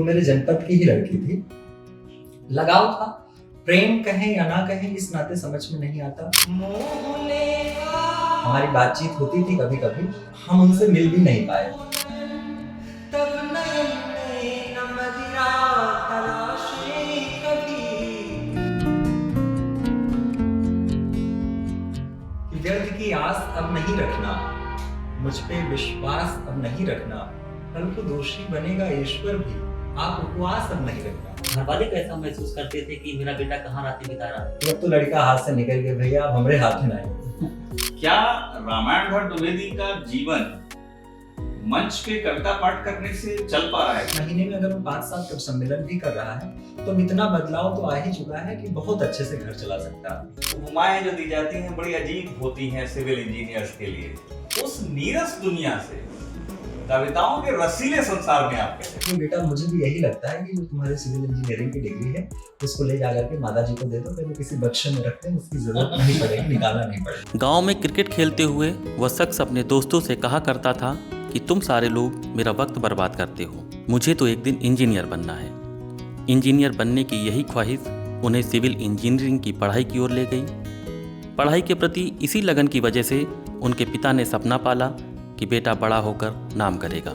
मेरे जनपद की ही लड़की थी। लगाव था, प्रेम कहें या ना कहें इस नाते समझ में नहीं आता। हमारी बातचीत होती थी कभी कभी, हम उनसे मिल भी नहीं पाए। व्यर्थ की आस अब नहीं रखना, मुझ पे विश्वास अब नहीं रखना, कल को दोषी बनेगा ईश्वर भी, आप उपवास अब नहीं रखना। घर वाले कैसा महसूस करते थे कि मेरा बेटा कहाँ रातें बिता रहा है? अब तो लड़का हाथ से निकल गया भैया, अब हमारे हाथ में नहीं। क्या रामायणधर द्विवेदी का जीवन मंच पे कविता पाठ करने से चल पा रहा है? महीने में अगर वो 5 साल कवि सम्मेलन भी कर रहा है तो इतना बदलाव तो आ ही चुका है कि बहुत अच्छे से घर चला सकता है। उपमाएं जो दी जाती हैं बड़ी अजीब होती हैं सिविल इंजीनियर्स के लिए। उस नीरस दुनिया से कविताओं के रसीले संसार में आप कैसे? तो बेटा मुझे भी यही लगता है कि जो तुम्हारे सिविल इंजीनियरिंग की डिग्री है उसको ले जाकर के माता जी को दे दो, फिर वो किसी बक्से में रखते हैं, उसकी जरूरत नहीं पड़ेगी, निकालना नहीं पड़ेगा। गांव में क्रिकेट खेलते हुए वह शख्स अपने दोस्तों से कहा करता था कि तुम सारे लोग मेरा वक्त बर्बाद करते हो, मुझे तो एक दिन इंजीनियर बनना है। इंजीनियर बनने की यही ख्वाहिश उन्हें सिविल इंजीनियरिंग की पढ़ाई की ओर ले गई। पढ़ाई के प्रति इसी लगन की वजह से उनके पिता ने सपना पाला कि बेटा बड़ा होकर नाम करेगा।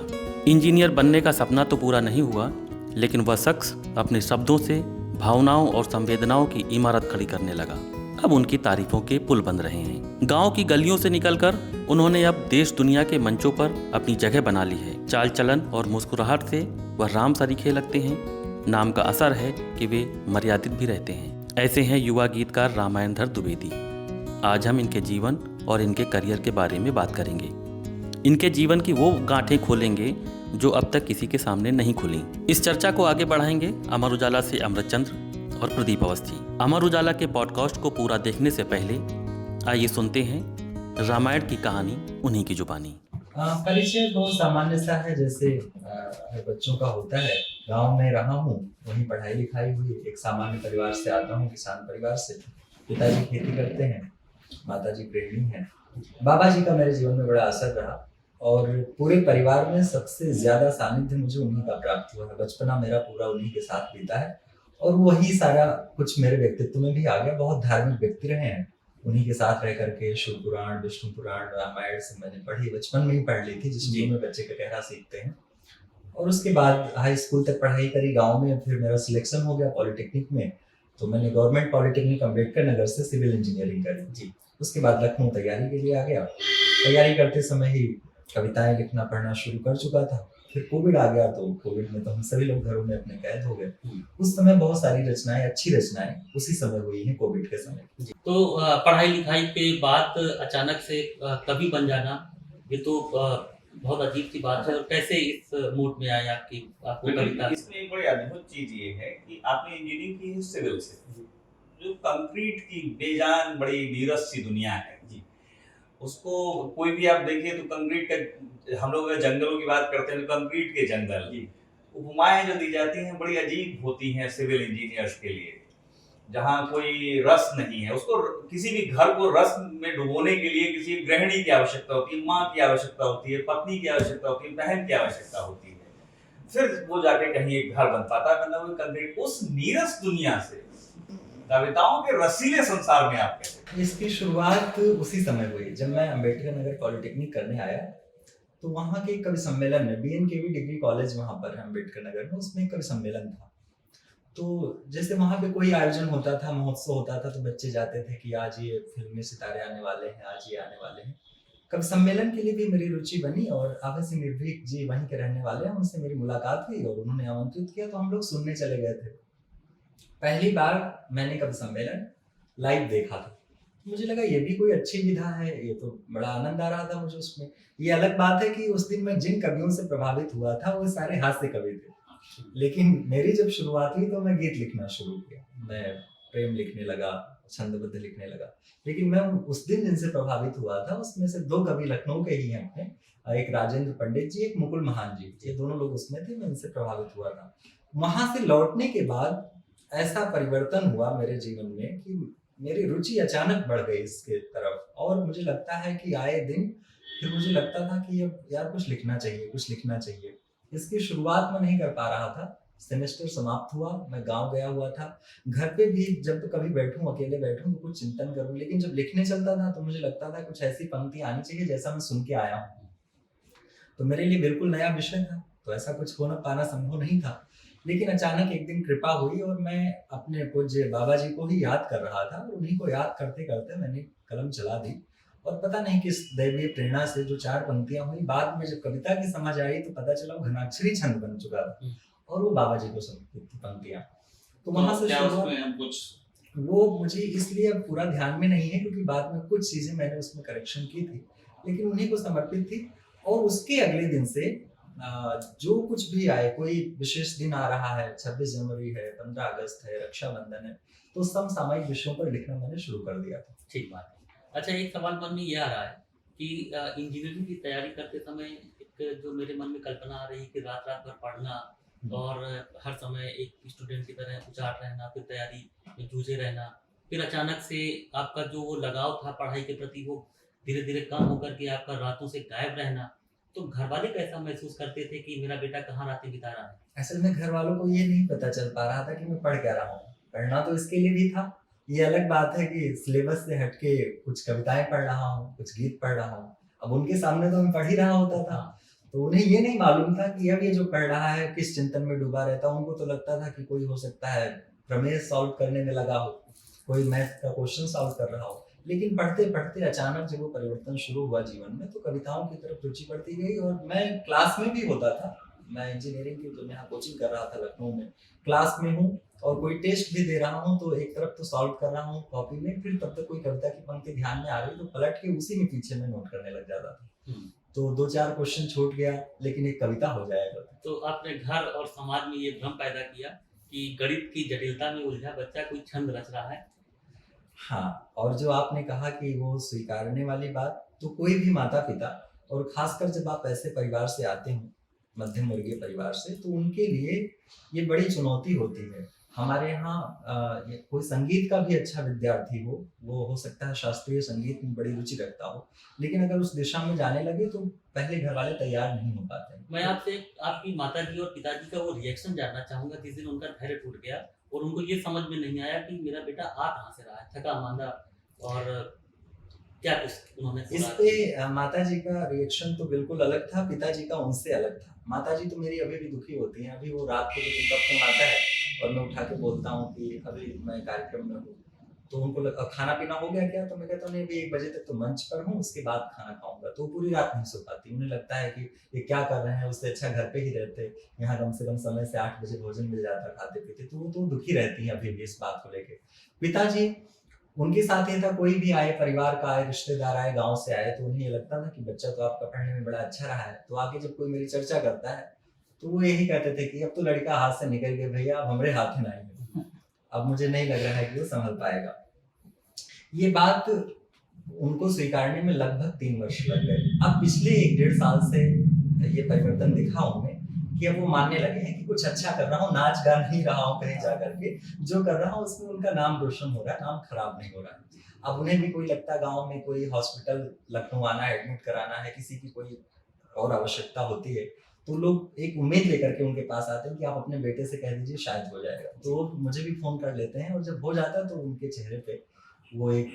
इंजीनियर बनने का सपना तो पूरा नहीं हुआ, लेकिन वह शख्स अपने शब्दों से भावनाओं और संवेदनाओं की इमारत खड़ी करने लगा। अब उनकी तारीफों के पुल बन रहे हैं। गांव की गलियों से निकलकर उन्होंने अब देश दुनिया के मंचों पर अपनी जगह बना ली है। चाल चलन और मुस्कुराहट से वह राम सरीखे लगते हैं। नाम का असर है कि वे मर्यादित भी रहते हैं। ऐसे हैं युवा गीतकार रामायणधर द्विवेदी। आज हम इनके जीवन और इनके करियर के बारे में बात करेंगे। इनके जीवन की वो गांठें खोलेंगे जो अब तक किसी के सामने नहीं खुली। इस चर्चा को आगे बढ़ाएंगे अमर उजाला से अमृतचंद्र और प्रदीप अवस्थी। अमर उजाला के पॉडकास्ट को पूरा देखने से पहले आइए सुनते हैं रामायण की कहानी उन्हीं की जुबानी। परिचय बहुत सामान्य सा है, जैसे बच्चों का होता है। गांव में रहा हूँ, वहीं पढ़ाई लिखाई हुई, एक सामान्य परिवार से आता हूँ, किसान परिवार से। पिताजी खेती करते हैं, माताजी गृहिणी हैं। बाबा जी का मेरे जीवन में बड़ा असर रहा और पूरे परिवार में सबसे ज्यादा सानिध्य मुझे उन्हीं का प्राप्त हुआ है। बचपना मेरा पूरा उन्हीं के साथ बीता है और वही सारा कुछ मेरे व्यक्तित्व में भी आ गया। बहुत धार्मिक व्यक्ति रहे हैं, उन्हीं के साथ रह करके शिव पुराण, विष्णु पुराण, रामायण से मैंने पढ़ी, बचपन में ही पढ़ ली थी, जिसमें में बच्चे का कहना सीखते हैं। और उसके बाद हाई स्कूल तक पढ़ाई करी गाँव में। फिर मेरा सिलेक्शन हो गया पॉलिटेक्निक में, तो मैंने गवर्नमेंट पॉलिटेक्निक अम्बेडकर नगर से सिविल इंजीनियरिंग करी। उसके बाद लखनऊ तैयारी के लिए आ गया। तैयारी करते समय ही कविताएं लिखना पढ़ना शुरू कर चुका था। फिर कोविड आ गया, तो कोविड में तो हम सभी लोग घरों में अपने कैद हो गए। उस समय बहुत सारी रचनाएं, अच्छी रचनाएं उसी समय हुई हैं, कोविड के समय। तो पढ़ाई लिखाई के बाद अचानक से कवि बन जाना, ये तो बहुत अजीब सी बात है। और कैसे इस मूड में आया कि आपको कविता? इसमें एक बड़ी अद्भुत चीज ये है कि आपने इंजीनियरिंग की है सिविल से, जो कंक्रीट की बेजान बड़ी नीरस सी दुनिया है जी। उसको कोई भी आप देखिए तो कंक्रीट का, हम लोग जंगलों की बात करते हैं तो कंक्रीट के जंगल जी। उपमाएं जो दी जाती हैं बड़ी अजीब होती हैं सिविल इंजीनियर्स के लिए, जहाँ कोई रस नहीं है। उसको किसी भी घर को रस में डुबोने के लिए किसी गृहिणी की आवश्यकता होती है, माँ की आवश्यकता होती है, पत्नी की आवश्यकता होती है, बहन की आवश्यकता होती है, फिर वो जाके कहीं एक घर बन पाता है। मतलब कंक्रीट उस नीरस दुनिया से कविताओं के रसीले संसार में आप कैसे? इसकी शुरुआत उसी समय हुई जब मैं अम्बेडकर नगर पॉलिटेक्निक करने आया। तो वहाँ के कवि सम्मेलन में, BNKV डिग्री कॉलेज वहाँ पर है अम्बेडकर नगर में, उसमें एक कवि सम्मेलन था। तो जैसे वहाँ पे कोई आयोजन होता था, महोत्सव होता था, तो बच्चे जाते थे कि आज ये फिल्मी सितारे आने वाले हैं, आज ये आने वाले हैं। कवि सम्मेलन के लिए भी मेरी रुचि बनी और आभा सिंह निर्भीक जी वहीं के रहने वाले हैं, उनसे मेरी मुलाकात हुई और उन्होंने आमंत्रित किया, तो हम लोग सुनने चले गए थे। पहली बार मैंने कवि सम्मेलन लाइव देखा था। मुझे लगा ये भी कोई अच्छी विधा है, ये तो बड़ा आनंद आ रहा था मुझे उसमें। ये अलग बात है कि उस दिन मैं जिन कवियों से प्रभावित हुआ था वो सारे हास्य कवि थे, लेकिन मेरी जब शुरुआत हुई तो मैं गीत लिखना शुरू किया। मैं प्रेम लिखने लगा, छंदबद्ध लिखने लगा। लेकिन मैं उस दिन जिनसे प्रभावित हुआ था उसमें से 2 कवि लखनऊ के ही हैं अपने, एक राजेंद्र पंडित जी, एक मुकुल महान जी। ये दोनों लोग उसमें थे, मैं इनसे प्रभावित हुआ था। वहां से लौटने के बाद ऐसा परिवर्तन हुआ मेरे जीवन में कि मेरी रुचि अचानक बढ़ गई इसके तरफ। और मुझे लगता है कि आए दिन फिर मुझे लगता था कि यार कुछ लिखना चाहिए, कुछ लिखना चाहिए। इसकी शुरुआत मैं नहीं कर पा रहा था, सेमेस्टर समाप्त हुआ, मैं गाँव गया हुआ था। घर पे भी जब कभी बैठूँ, अकेले बैठूँ तो कुछ चिंतन करूँ, लेकिन जब लिखने चलता था तो मुझे लगता था कुछ ऐसी पंक्ति आनी चाहिए जैसा मैं सुन के आया हूँ। तो मेरे लिए बिल्कुल नया विषय था, तो ऐसा कुछ हो ना पाना संभव नहीं था। लेकिन अचानक एक दिन कृपा हुई और मैं अपने पूज्य बाबा जी को ही याद कर रहा था और उन्हीं को याद करते-करते मैंने कलम चला दी और पता नहीं किस दैवीय प्रेरणा से जो 4 पंक्तियाँ हुई, बाद में जब कविता की समझ आई तो पता चला वो घनाक्षरी छंद बन चुका था और वो बाबा जी को समर्पित थी पंक्तियाँ। तो वहाँ से क्या शुरुआत उसमें हम कुछ वो मुझे इसलिए अब पूरा ध्यान में नहीं है क्योंकि बाद में कुछ चीज़ें मैंने उसमें करेक्शन की थी, लेकिन उन्हीं को समर्पित थी। और उसके अगले दिन से जो कुछ भी आए, कोई विशेष दिन आ रहा है, 26 जनवरी है, 15 अगस्त है, रक्षाबंधन है, तो समसामयिक विषयों पर लिखना मैंने शुरू कर दिया था। ठीक बात है। अच्छा, एक सवाल मन में ये आ रहा है कि इंजीनियरिंग की तैयारी करते समय एक जो मेरे मन में कल्पना आ रही है कि रात-रात भर पढ़ना और हर समय एक स्टूडेंट की तरह उचाट रहना, फिर तैयारी में जूझे रहना, फिर अचानक से आपका जो वो लगाव था पढ़ाई के प्रति वो धीरे-धीरे कम होकर के आपका रातों से गायब रहना। तो घरवाले कैसा महसूस करते थे कि मेरा बेटा कहाँ रातें बिता रहा है? असल में घर वालों को ये नहीं पता चल पा रहा था कि मैं पढ़ क्या रहा हूँ। पढ़ना तो इसके लिए भी था। ये अलग बात है कि सिलेबस से हट के कुछ कविताएँ पढ़ रहा हूँ, कुछ गीत पढ़ रहा हूँ। अब उनके सामने तो मैं पढ़ ही रहा होता था। तो उन्हें ये नहीं मालूम था कि अब ये जो पढ़ रहा है किस चिंतन में डूबा रहता है। उनको तो लगता था कि कोई हो सकता है प्रमेय सॉल्व करने में लगा हो, कोई मैथ का क्वेश्चन सॉल्व कर रहा हो। लेकिन पढ़ते-पढ़ते अचानक जब वो परिवर्तन शुरू हुआ जीवन में तो कविताओं की तरफ रुचि बढ़ती गई और मैं क्लास में भी होता था। मैं इंजीनियरिंग की तो यहाँ कोचिंग कर रहा था लखनऊ में। क्लास में हूँ और कोई टेस्ट भी दे रहा हूँ तो एक तरफ तो सॉल्व कर रहा हूँ कॉपी में, फिर तब तक कोई कविता की पंक्ति ध्यान में आ रही तो पलट के उसी में पीछे में नोट करने लग जाता था। तो 2-4 क्वेश्चन छूट गया लेकिन एक कविता हो जाया करती। तो आपने घर और समाज में ये भ्रम पैदा किया कि गणित की जटिलता में उलझा बच्चा कोई छंद रच रहा है। हाँ, और जो आपने कहा कि वो स्वीकारने वाली बात, तो कोई भी माता-पिता और ख़ासकर जब आप ऐसे परिवार से आते हो, मध्यम वर्गीय परिवार से, तो उनके लिए ये बड़ी चुनौती होती है। हमारे यहाँ ये कोई संगीत का भी अच्छा विद्यार्थी हो, वो हो सकता है शास्त्रीय संगीत में बड़ी रुचि रखता हो, लेकिन अगर उस दिशा में जाने लगे तो पहले घरवाले तैयार नहीं हो पाते हैं। मैं आपसे आपकी माताजी और पिताजी का वो रिएक्शन जानना चाहूँगा जिस दिन उनका धैर्य टूट गया और उनको ये समझ में नहीं आया कि मेरा बेटा आ कहाँ से रहा है, थका-मांदा, और क्या कुछ उन्होंने इस सुना? पे माताजी का रिएक्शन तो बिल्कुल अलग था, पिताजी का उनसे अलग था। माताजी तो मेरी अभी भी दुखी होती हैं। अभी वो रात को जब उनका फ़ोन आता है और मैं उठा के बोलता हूँ कि अभी मैं कार्यक्रम में हूँ, तो उनको खाना-पीना हो गया क्या? तो मैं कहता हूँ नहीं, अभी 1 बजे तक तो मंच पर हूँ, उसके बाद खाना खाऊँगा। तो वो पूरी रात नहीं सो पाती। उन्हें लगता है कि ये क्या कर रहे हैं, उससे अच्छा घर पे ही रहते, यहाँ कम से कम समय से 8 बजे भोजन मिल जाता खाते-पीते। तो वो तो दुखी रहती हैं अभी भी इस बात को लेके। पिताजी, उनके साथ ये था, कोई भी आए, परिवार का आए, रिश्तेदार आए, गाँव से आए, तो उन्हें ये लगता था कि बच्चा तो आपका पढ़ने में बड़ा अच्छा रहा है। तो आके जब कोई मेरी चर्चा करता है, तो वो यही कहते थे कि अब तो लड़का हाथ से निकल गया भैया, अब हमारे हाथ में नहीं है। अब मुझे नहीं लग रहा है कि वो संभल पाएगा। ये बात उनको स्वीकारने में लगभग 3 वर्ष लग गए। अब पिछले 1 डेढ़ साल से ये परिवर्तन दिखा उनमें कि अब वो मानने लगे हैं कि कुछ अच्छा कर रहा हूँ, नाच गा नहीं रहा हूँ कहीं जा करके, जो कर रहा हूँ उसमें उनका नाम रोशन हो रहा है, नाम खराब नहीं हो रहा है। अब उन्हें भी कोई लगता है गाँव में कोई हॉस्पिटल लखनऊ आना है, एडमिट कराना है, किसी की कोई और आवश्यकता होती है, तो लोग एक उम्मीद लेकर के उनके पास आते हैं कि आप अपने बेटे से कह दीजिए शायद हो जाएगा। तो वो मुझे भी फ़ोन कर लेते हैं और जब हो जाता है तो उनके चेहरे पे वो एक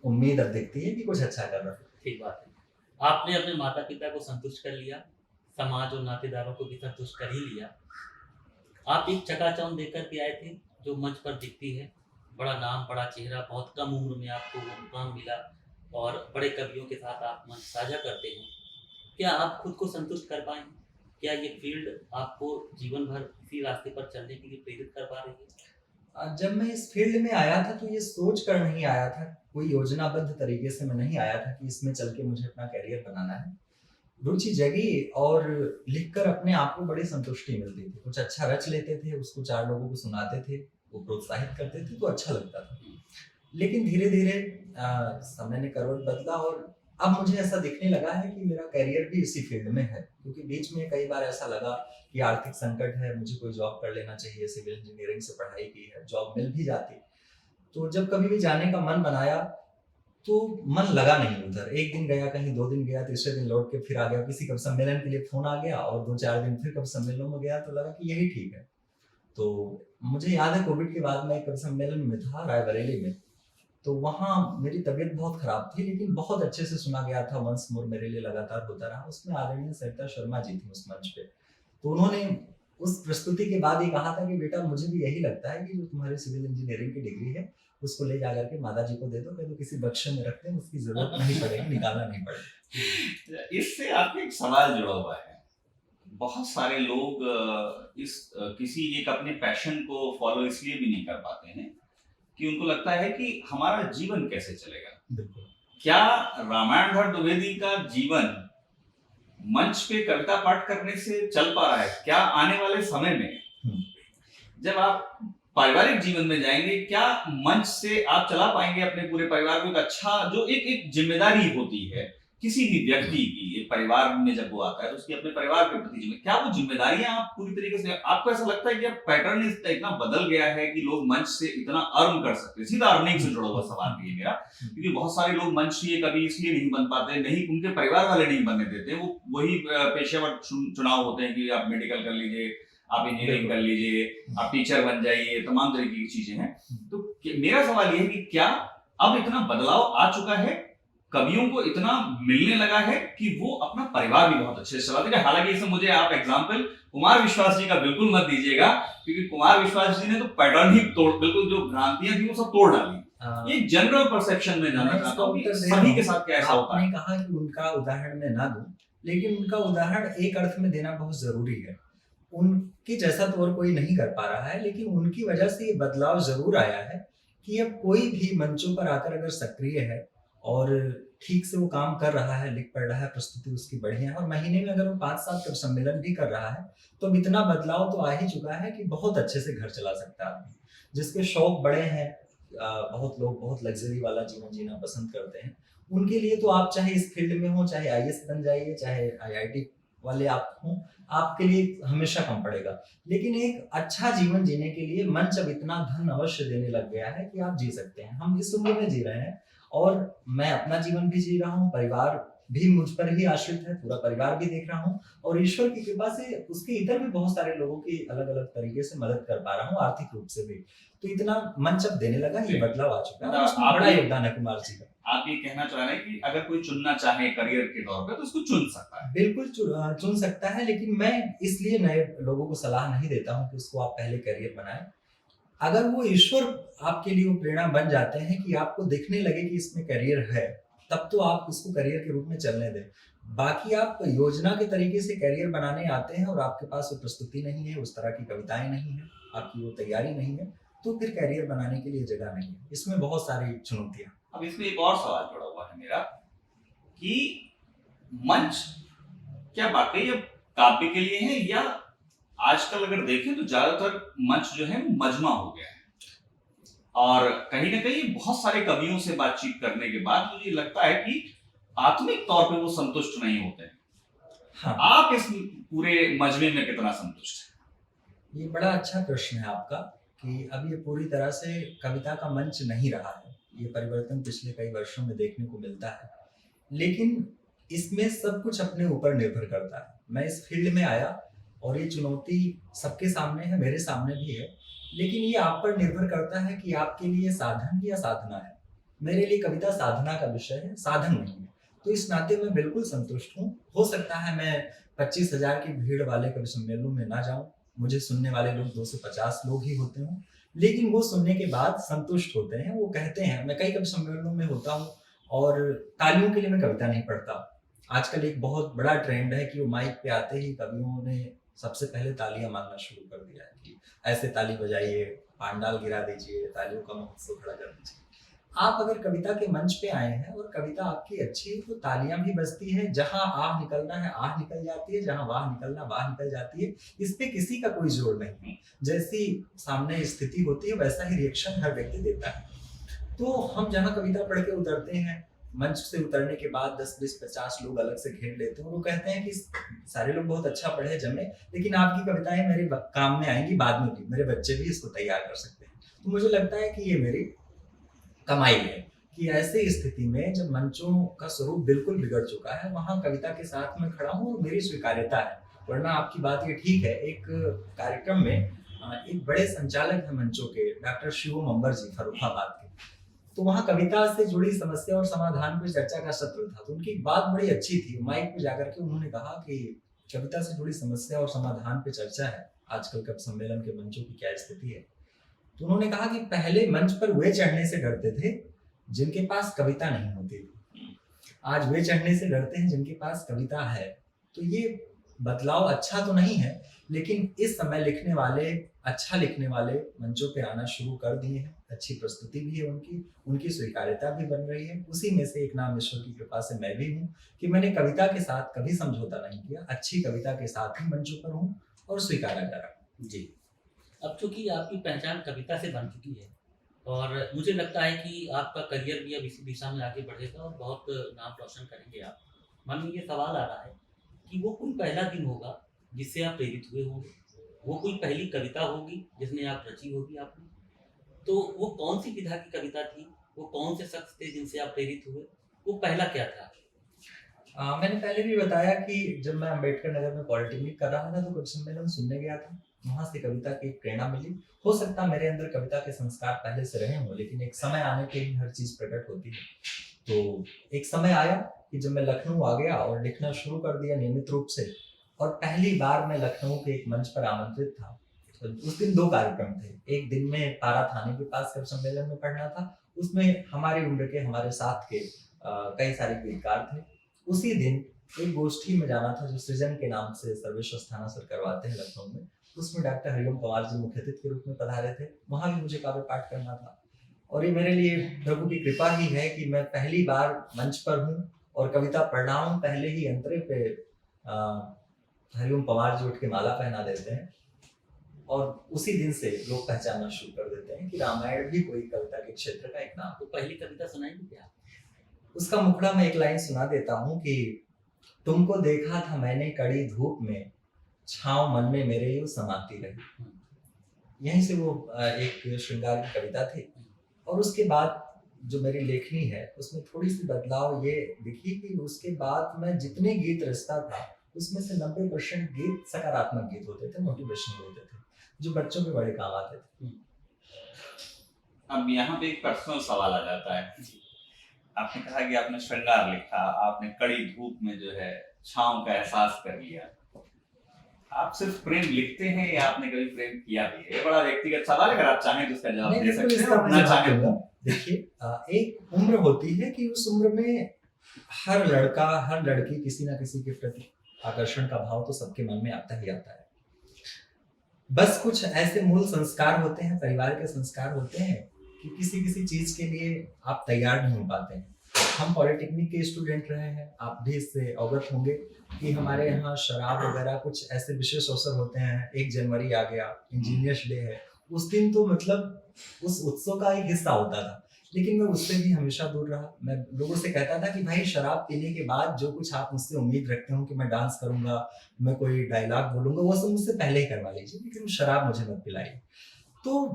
उम्मीद अब दिखती है कि कुछ अच्छा कर रहा है। ठीक बात है। आपने अपने माता-पिता को संतुष्ट कर लिया, समाज और नातेदारों को भी संतुष्ट कर ही लिया। आप एक चकाचौंध देकर के आए थे जो मंच पर दिखती है, बड़ा नाम, बड़ा चेहरा, बहुत कम उम्र में आपको वो मुकाम मिला और बड़े कवियों के साथ आप मंच साझा करते हैं। क्या आप खुद को संतुष्ट कर पाए? क्या ये फील्ड आपको जीवन भर इसी रास्ते पर चलने के लिए प्रेरित कर पा रही है? जब मैं इस फील्ड में आया था तो ये सोच कर नहीं आया था, कोई योजनाबद्ध तरीके से मैं नहीं आया था कि इसमें चल के मुझे अपना करियर बनाना है। रुचि जगी और लिखकर अपने आप को बड़ी संतुष्टि मिलती थी। कुछ अच्छा रच लेते थे, उसको 4 लोगों को सुनाते थे, वो प्रोत्साहित करते थे तो अच्छा लगता था। लेकिन धीरे-धीरे समय ने करवट बदला और अब मुझे ऐसा दिखने लगा है कि मेरा करियर भी इसी फील्ड में है, क्योंकि बीच में कई बार ऐसा लगा कि आर्थिक संकट है, मुझे कोई जॉब कर लेना चाहिए, सिविल इंजीनियरिंग से पढ़ाई की है, जॉब मिल भी जाती। तो जब कभी भी जाने का मन बनाया तो मन लगा नहीं उधर। 1 दिन गया, कहीं 2 दिन गया, तीसरे दिन लौट के फिर आ गया। किसी कवि सम्मेलन के लिए फ़ोन आ गया और 2-4 दिन फिर कवि सम्मेलनों में गया तो लगा कि यही ठीक है। तो मुझे याद है कोविड के बाद मैं एक कवि सम्मेलन में था रायबरेली में, तो वहाँ मेरी तबीयत बहुत खराब थी, लेकिन बहुत अच्छे से सुना गया था, वंस मोर मेरे लिए लगातार होता रहा। उसमें आदरणीय सरिता शर्मा जी थी उस मंच पे, तो उन्होंने उस प्रस्तुति के बाद ये कहा था कि बेटा मुझे भी यही लगता है कि जो तुम्हारी सिविल इंजीनियरिंग की डिग्री है उसको ले जा करके माता जी को दे दो, तो किसी बक्से में रखते हैं, उसकी जरूरत नहीं पड़ेगी, निकालना नहीं पड़ेगा। इससे आपके एक सवाल जुड़ा हुआ है। बहुत सारे लोग किसी एक अपने पैशन को फॉलो इसलिए भी नहीं कर पाते हैं कि उनको लगता है कि हमारा जीवन कैसे चलेगा। बिल्कुल। क्या रामायण द्विवेदी का जीवन मंच पे कविता पाठ करने से चल पा रहा है? क्या आने वाले समय में जब आप पारिवारिक जीवन में जाएंगे, क्या मंच से आप चला पाएंगे अपने पूरे परिवार को? एक अच्छा जो एक जिम्मेदारी होती है किसी भी व्यक्ति की, एक परिवार में जब वो आता है तो उसकी अपने परिवार के प्रति क्या वो जिम्मेदारियां आप पूरी तरीके से, आपको ऐसा लगता है कि अब पैटर्न इतना बदल गया है कि लोग मंच से इतना अर्न कर सकते हैं? सीधा अर्निंग से जुड़ा हुआ सवाल भी है मेरा, क्योंकि बहुत सारे लोग मंच ये कभी इसलिए नहीं बन पाते, नहीं उनके परिवार वाले नहीं बनने देते, वो वही पेशेवर चुनाव होते हैं कि आप मेडिकल कर लीजिए, आप इंजीनियरिंग कर लीजिए, आप टीचर बन जाइए, तमाम तरीके की चीजें हैं। तो मेरा सवाल ये है कि क्या अब इतना बदलाव आ चुका है, कवियों को इतना मिलने लगा है कि वो अपना परिवार भी बहुत अच्छे से चलाते हैं? हालांकि इसमें मुझे आप एग्जांपल कुमार विश्वास जी का बिल्कुल मत दीजिएगा, क्योंकि कुमार विश्वास जी ने तो पैटर्न ही बिल्कुल जो भ्रांतियां थी वो सब तोड़ डाली। ये जनरल परसेप्शन में जानना चाहता हूँ कि सभी के साथ क्या ऐसा होता है? आपने कहा कि उनका उदाहरण मैं ना दूं, लेकिन उनका उदाहरण एक अर्थ में देना बहुत जरूरी है। उनके जैसा तो और कोई नहीं कर पा रहा है, लेकिन उनकी वजह से ये बदलाव जरूर आया है कि अब कोई भी मंचों पर आकर अगर सक्रिय है और ठीक से वो काम कर रहा है, लिख पढ़ रहा है, प्रस्तुति उसकी बढ़िया है, और महीने में अगर वो 5-7 कवि सम्मेलन भी कर रहा है, तो अब इतना बदलाव तो आ ही चुका है कि बहुत अच्छे से घर चला सकता है आदमी। जिसके शौक बड़े हैं, बहुत लोग बहुत लग्जरी वाला जीवन जीना पसंद करते हैं, उनके लिए तो आप चाहे इस फील्ड में हो, चाहे IAS बन जाइए, चाहे IIT वाले आप हों, आपके लिए हमेशा कम पड़ेगा। लेकिन एक अच्छा जीवन जीने के लिए मंच अब इतना धन अवश्य देने लग गया है कि आप जी सकते हैं। हम इस उम्र में जी रहे हैं और मैं अपना जीवन भी जी रहा हूँ, परिवार भी मुझ पर ही आश्रित है, पूरा परिवार भी देख रहा हूँ, और ईश्वर की कृपा से उसके इधर भी बहुत सारे लोगों की अलग अलग तरीके से मदद कर पा रहा हूँ, आर्थिक रूप से भी। तो इतना मंच अब देने लगा, ये बदलाव आ चुका है, उसमें बड़ा योगदान है कुमार जी का। आप ये कहना चाह रहे हैं कि अगर कोई चुनना चाहे करियर के तौर पे तो उसको चुन सकता है? बिल्कुल चुन सकता है, लेकिन मैं इसलिए नए लोगों को सलाह नहीं देता हूँ कि उसको आप पहले करियर बनाएं। अगर वो ईश्वर आपके लिए वो प्रेरणा बन जाते हैं कि आपको दिखने लगे कि इसमें करियर है, तब तो आप उसको करियर के रूप में चलने दें। बाकी आप योजना के तरीके से करियर बनाने आते हैं और आपके पास वो प्रस्तुति नहीं है, उस तरह की कविताएं नहीं है, आपकी वो तैयारी नहीं है, तो फिर करियर बनाने के लिए जगह नहीं है। इसमें बहुत सारी चुनौतियां। अब इसमें एक और सवाल जुड़ा हुआ है मेरा कि मंच क्या वाकई अब काव्य के लिए है, या आजकल अगर देखें तो ज्यादातर मंच जो है मजमा हो गया है, और कहीं ना कहीं बहुत सारे कवियों से बातचीत करने के बाद मुझे लगता है कि आत्मिक तौर पे वो संतुष्ट नहीं होते हैं। हाँ। आप इस पूरे मजमे में कितना संतुष्ट हैं? ये बड़ा अच्छा प्रश्न है आपका कि अब ये पूरी तरह से कविता का मंच नहीं रहा है। ये परिवर्तन पिछले कई वर्षों में देखने को मिलता है, लेकिन इसमें सब कुछ अपने ऊपर निर्भर करता है। मैं इस फील्ड में आया और ये चुनौती सबके सामने है, मेरे सामने भी है, लेकिन ये आप पर निर्भर करता है कि आपके लिए साधन या साधना है। मेरे लिए कविता साधना का विषय है, साधन नहीं है, तो इस नाते मैं बिल्कुल संतुष्ट हूँ। हो सकता है मैं 25,000 की भीड़ वाले कवि सम्मेलनों में ना जाऊं, मुझे सुनने वाले लोग 250 लोग ही होते हों, लेकिन वो सुनने के बाद संतुष्ट होते हैं। वो कहते हैं, मैं कई कवि सम्मेलनों में होता हूँ और तालियों के लिए मैं कविता नहीं पढ़ता। आजकल एक बहुत बड़ा ट्रेंड है कि वो माइक पे आते ही कवियों ने सबसे पहले तालियां मारना शुरू कर दिया है कि ऐसे ताली बजाइए, पांडाल गिरा दीजिए, तालियों का महोत्सव खड़ा कर दीजिए। आप अगर कविता के मंच पे आए हैं और कविता आपकी अच्छी है तो तालियां भी बजती है, जहां आह निकलना है आह निकल जाती है, जहां वाह निकलना वाह निकल जाती है। इस पे किसी का कोई जोर नहीं है, जैसी सामने स्थिति होती है वैसा ही रिएक्शन हर व्यक्ति देता है। तो हम जहाँ कविता पढ़ के उतरते हैं, मंच से उतरने के बाद 10, 20, 50 लोग अलग से घेर लेते हैं, वो कहते हैं कि सारे लोग बहुत अच्छा पढ़े जमे, लेकिन आपकी कविताएं मेरे काम में आएंगी बाद में भी, मेरे बच्चे भी इसको तैयार कर सकते हैं। तो मुझे लगता है कि ये मेरी कमाई है कि ऐसी स्थिति में जब मंचों का स्वरूप बिल्कुल बिगड़ चुका है, वहां कविता के साथ में खड़ा हूँ और मेरी स्वीकार्यता है। वरना आपकी बात ये ठीक है, एक कार्यक्रम में एक बड़े संचालक हैं मंचों के, डॉक्टर शिवम अंबर जी, फर्रुखाबाद के। तो वहाँ कविता से जुड़ी समस्या और समाधान पर चर्चा का सत्र था। तो उनकी एक बात बड़ी अच्छी थी, माइक पे जाकर के उन्होंने कहा कि कविता से जुड़ी समस्या और समाधान पे चर्चा है, आजकल कवि सम्मेलन के मंचों की क्या स्थिति है। तो उन्होंने कहा कि पहले मंच पर वे चढ़ने से डरते थे जिनके पास कविता नहीं होती थी, आज वे चढ़ने से डरते हैं जिनके पास कविता है। तो ये बदलाव अच्छा तो नहीं है, लेकिन इस समय लिखने वाले, अच्छा लिखने वाले मंचों पे आना शुरू कर दिए हैं। अच्छी प्रस्तुति भी है उनकी स्वीकार्यता भी बन रही है। उसी में से एक नाम ईश्वर की कृपा से मैं भी हूँ कि मैंने कविता के साथ कभी समझौता नहीं किया, अच्छी कविता के साथ ही मंचों पर हूँ और स्वीकारा जा रहा। जी, अब चूंकि आपकी पहचान कविता से बन चुकी है और मुझे लगता है कि आपका करियर भी अब इसी दिशा में आगे बढ़ेगा और बहुत नाम रोशन करेंगे आप। मन में ये सवाल आ रहा है कि वो कोई पहला दिन होगा जिससे आप प्रेरित हुए होंगे, वो कोई पहली कविता होगी जिसने आप रची होगी आपने, तो वो कौन सी विधा की कविता थी, वो कौन से शख्स थे जिनसे आप प्रेरित हुए, वो पहला क्या था? मैंने पहले भी बताया कि जब मैं अम्बेडकर नगर में पॉलिटेक्निक कर रहा था तो कवि सम्मेलन सुनने गया था, वहां से कविता की प्रेरणा मिली। हो सकता मेरे अंदर कविता के संस्कार पहले से रहे हों, लेकिन एक समय आने पे ही हर चीज प्रकट होती है। तो एक समय आया कि जब मैं लखनऊ आ गया और लिखना शुरू कर दिया नियमित रूप से, और पहली बार मैं लखनऊ के एक मंच पर आमंत्रित था। तो उस दिन 2 कार्यक्रम थे, एक दिन में पारा थाने के पास कवि सम्मेलन में पढ़ना था, उसमें हमारी उम्र के, हमारे साथ के कई सारे गीतकार थे। उसी दिन एक गोष्ठी में जाना था जो सृजन के नाम से सर्वेश्वर स्थाना सर करवाते हैं लखनऊ में, उसमें डॉक्टर हरिओम पवार जी मुख्य अतिथि के रूप में पधारे थे, वहां भी मुझे काव्य पाठ करना था। और ये मेरे लिए प्रभु की कृपा ही है कि मैं पहली बार मंच पर हूँ और कविता पढ़ रहा हूँ। पहले ही अंतरे पे हरिओम पवार जी उठ के माला पहना देते हैं और उसी दिन से लोग पहचानना शुरू कर देते हैं कि रामायण भी कोई कविता के क्षेत्र का एक नाम। तो पहली कविता सुनाएंगे क्या? उसका मुखड़ा मैं एक लाइन सुना देता हूँ कि तुमको देखा था मैंने कड़ी धूप में, छाँव मन में मेरे यूं समाती रही। यहीं से वो एक श्रृंगार की कविता थी। और उसके बाद जो मेरी लेखनी है उसमें थोड़ी सी बदलाव ये दिखी कि उसके बाद मैं जितने गीत रचता था उसमें से 90% गीत सकारात्मक गीत होते थे, मोटिवेशनल होते थे, जो बच्चों के बड़े काम आते थे। अब यहाँ पे एक पर्सनल सवाल आ जाता है। आपने कहा कि आपने श्रृंगार लिखा, आपने कड़ी धूप में जो है छाँव का एहसास कर लिया। आप सिर्फ प्रेम लिखते हैं या आपने कभी प्रेम किया भी है? ये बड़ा व्यक्तिगत सवाल है, अगर आप चाहें तो इसका जवाब दे सकते हैं, अपना चाहें तो। देखिए, एक उम्र होती है कि उस उम्र में हर लड़का, हर लड़की किसी ना किसी के प्रति आकर्षण का भाव तो सबके मन में आता ही आता है। बस कुछ ऐसे मूल संस्कार होते हैं, परिवार के संस्कार होते हैं कि किसी किसी चीज के लिए आप तैयार नहीं हो पाते हैं। हम पॉलिटेक्निक के स्टूडेंट रहे हैं, आप भी इससे अवगत होंगे कि हमारे यहाँ शराब वगैरह कुछ ऐसे विशेष अवसर होते हैं। 1 जनवरी आ गया, इंजीनियर्स डे है, उस दिन तो मतलब उस उत्सव का एक हिस्सा होता था, लेकिन मैं उससे भी हमेशा दूर रहा। मैं लोगों से कहता था कि भाई शराब पीने के बाद जो कुछ आप मुझसे उम्मीद रखते हो कि मैं डांस करूंगा, मैं कोई डायलॉग बोलूंगा, वो सब मुझसे पहले ही करवा लीजिए, लेकिन शराब मुझे मत पिलाइए। तो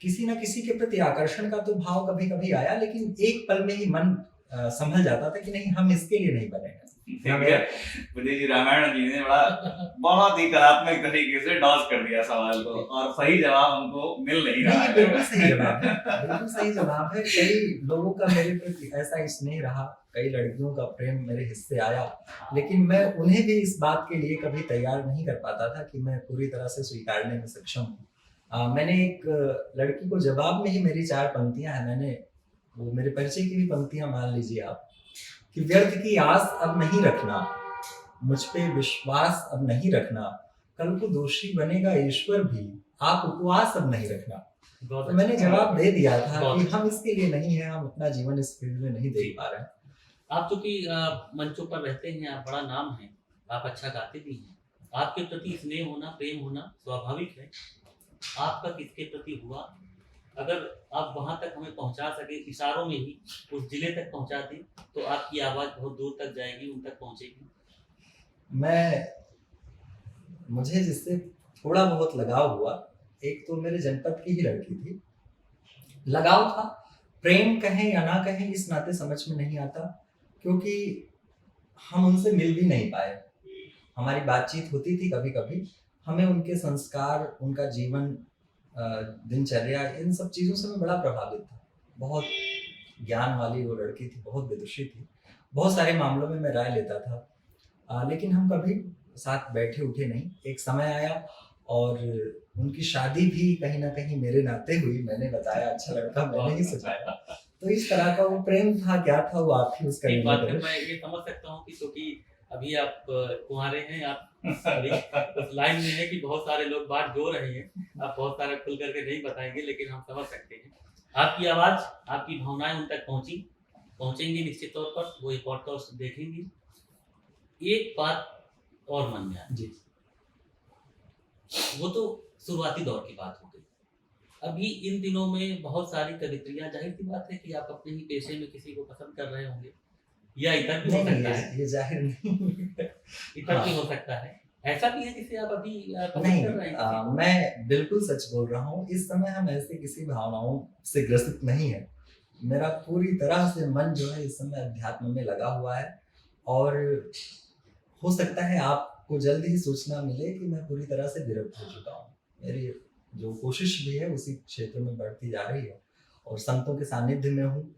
किसी ना किसी के प्रति आकर्षण का तो भाव कभी कभी आया, लेकिन एक पल में ही मन संभल जाता था कि नहीं, हम इसके लिए नहीं बने हैं। विजय जी, रामायण जी ने बहुत ही कलात्मक तरीके से डॉज कर दिया सवाल को और सही जवाब हमको मिल नहीं रहा है। बिल्कुल सही जवाब है, बिल्कुल सही जवाब है। कई लोगों का मेरे प्रति ऐसा स्नेह रहा, कई लड़कियों का प्रेम मेरे हिस्से आया, लेकिन मैं उन्हें भी इस बात के लिए कभी तैयार नहीं कर पाता था कि मैं पूरी तरह से स्वीकारने में सक्षम हूँ। मैंने एक लड़की को जवाब में ही मेरी 4 पंक्तियां हैं, मैंने वो मेरे परिचय की भी पंक्तियां मान लीजिए आप, कि व्यर्थ की आस अब नहीं रखना, मुझ पे विश्वास अब नहीं रखना, कल को दोषी बनेगा ईश्वर भी, आप उपवास अब नहीं रखना। तो मैंने जवाब दे दिया था कि हम इसके लिए नहीं है, हम अपना जीवन इस फील्ड में नहीं दे पा रहे हैं। आप चूंकि मंचों पर रहते हैं, आप बड़ा नाम है, आप अच्छा गाते भी हैं, आपके प्रति स्नेह होना, प्रेम होना स्वाभाविक है। आपका किसके प्रति हुआ? अगर आप वहां तक हमें पहुंचा सके, इशारों में ही उस जिले तक पहुंचा दें, तो आपकी आवाज बहुत दूर तक जाएगी, उन तक पहुंचेगी। मुझे जिससे थोड़ा बहुत लगाव हुआ, एक तो मेरे जनपद की ही लड़की थी। लगाव था, प्रेम कहें या ना कहें इस नाते समझ में नहीं आता, क्योंकि हम उनसे मिल भी नहीं पाए। हमारी बातचीत होती थी कभी कभी, हमें उनके संस्कार, उनका जीवन, दिनचर्या, इन सब चीज़ों से मैं बड़ा प्रभावित था। बहुत ज्ञान वाली वो लड़की थी, बहुत विदुषी थी, बहुत सारे मामलों में मैं राय लेता था, लेकिन हम कभी साथ बैठे उठे नहीं। एक समय आया और उनकी शादी भी कहीं ना कहीं मेरे नाते हुई। मैंने बताया अच्छा लड़का मैंने ही सुझाया, तो इस तरह का वो प्रेम था, क्या था वो आप ही उसका एक बात निर्णय में करें। मैं ये समझ सकता हूँ कि क्योंकि अभी आप कुंवारे हैं, आप अभी उस लाइन में है कि बहुत सारे लोग बात जो रहे हैं, आप बहुत सारा खुल करके नहीं बताएंगे, लेकिन हम समझ सकते हैं। आपकी आवाज, आपकी भावनाएं उन तक पहुंचेंगी निश्चित तौर पर। वो ये पॉडकास्ट देखेंगे। एक बात और मन में आती जी, है, वो तो शुरुआती दौर की बात हो गई। अभी इन दिनों में बहुत सारी कवित्रियां, जाहिर सी बात है कि आप अपने ही पेशे में किसी को पसंद कर रहे होंगे, या इधर भी हो नहीं सकता है, ये जाहिर नहीं। इधर भी हो सकता है, ऐसा भी है जिसे आप अभी पसंद नहीं, कर रहे हैं किसी को? मैं बिल्कुल सच बोल रहा हूँ। इस समय हम ऐसे किसी भावनाओं से ग्रसित नहीं है। मेरा पूरी तरह से मन जो है इस समय अध्यात्म में लगा हुआ है, और हो सकता है आपको जल्द ही सूचना मिले कि मैं पूरी तरह से विरक्त हो चुका हूँ। मेरी जो कोशिश भी है उसी क्षेत्र में बढ़ती जा रही है, और संतों के सानिध्य में हूँ।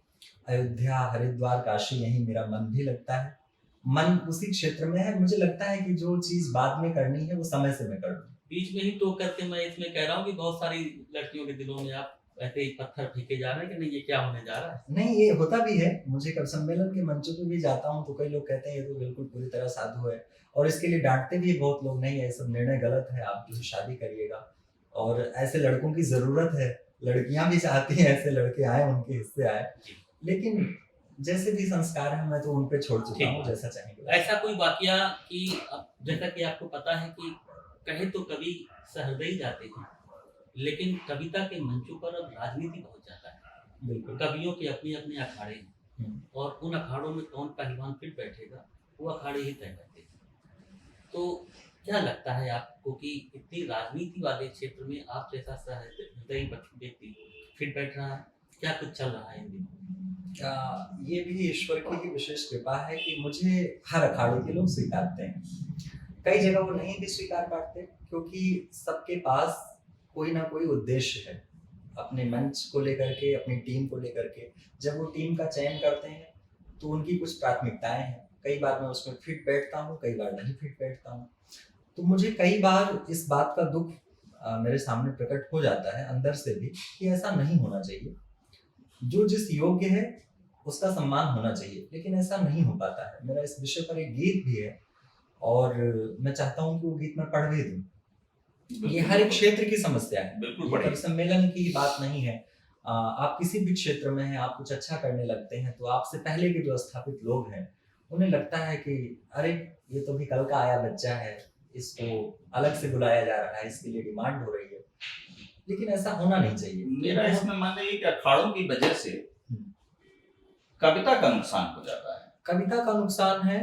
अयोध्या, हरिद्वार, काशी, यहीं मेरा मन भी लगता है। मन उसी क्षेत्र में है। मुझे लगता है कि जो चीज बाद में करनी है वो समय से मैं कर लूं। बीच में ही टोक करके मैं इसमें कह रहा हूँ कि बहुत सारी लड़कियों के दिलों में आप ऐसे ही पत्थर फेंके जा रहे हैं कि नहीं, ये क्या होने जा रहा है। नहीं, ये होता भी है। मुझे कवि सम्मेलन के मंचों पे भी जाता हूँ तो कई लोग कहते हैं ये तो बिल्कुल पूरी तरह साधु है, और इसके लिए डांटते भी बहुत लोग, नहीं ये सब निर्णय गलत है, आप जो शादी करिएगा। और ऐसे लड़कों की जरूरत है, लड़कियां भी चाहती हैं ऐसे लड़के आए, उनके हिस्से आए। लेकिन जैसे भी संस्कार है मैं तो उन पे छोड़ चुका हूँ, जैसा चाहेंगे। ऐसा कोई वाकया कि जैसा कि आपको पता है कि कहे तो कवि सहृदयी जाते हैं, लेकिन कविता के मंचों पर अब राजनीति बहुत ज्यादा है। बिल्कुल। कवियों के अपने अपने अखाड़े हैं, और उन अखाड़ों में कौन पहलवान फिट बैठेगा वो अखाड़े ही तय करते हैं। तो क्या लगता है आपको कि इतनी राजनीति वाले क्षेत्र में आप जैसा सहृदयी व्यक्ति फिट बैठ रहा है? क्या कुछ चल रहा है इन दिनों? ये भी ईश्वर की विशेष कृपा है कि मुझे हर अखाड़े के लोग स्वीकारते हैं। कई जगह वो नहीं भी स्वीकार पाते, क्योंकि सबके पास कोई ना कोई उद्देश्य है अपने मंच को लेकर के, अपनी टीम को लेकर के। जब वो टीम का चयन करते हैं तो उनकी कुछ प्राथमिकताएं हैं। कई बार मैं उसमें फिट बैठता हूँ, कई बार नहीं फिट बैठता हूँ। तो मुझे कई बार इस बात का दुख मेरे सामने प्रकट हो जाता है अंदर से भी, कि ऐसा नहीं होना चाहिए। जो जिस योग्य है उसका सम्मान होना चाहिए, लेकिन ऐसा नहीं हो पाता है। मेरा इस विषय पर एक गीत भी है, और मैं चाहता हूँ कि वो गीत मैं पढ़ भी दूं। ये हर एक क्षेत्र की समस्या है, बिल्कुल ये बढ़िया। कवि सम्मेलन की बात नहीं है। आप किसी भी क्षेत्र में हैं, आप कुछ अच्छा करने लगते हैं तो आपसे पहले के जो स्थापित लोग हैं उन्हें लगता है कि अरे ये तो भी कल का आया बच्चा है, इसको अलग से बुलाया जा रहा है, इसके लिए डिमांड हो रही है। लेकिन ऐसा होना नहीं चाहिए। मेरा इसमें मानना ये कि अखाड़ों की वजह से कविता का नुकसान हो जाता है। कविता का नुकसान है,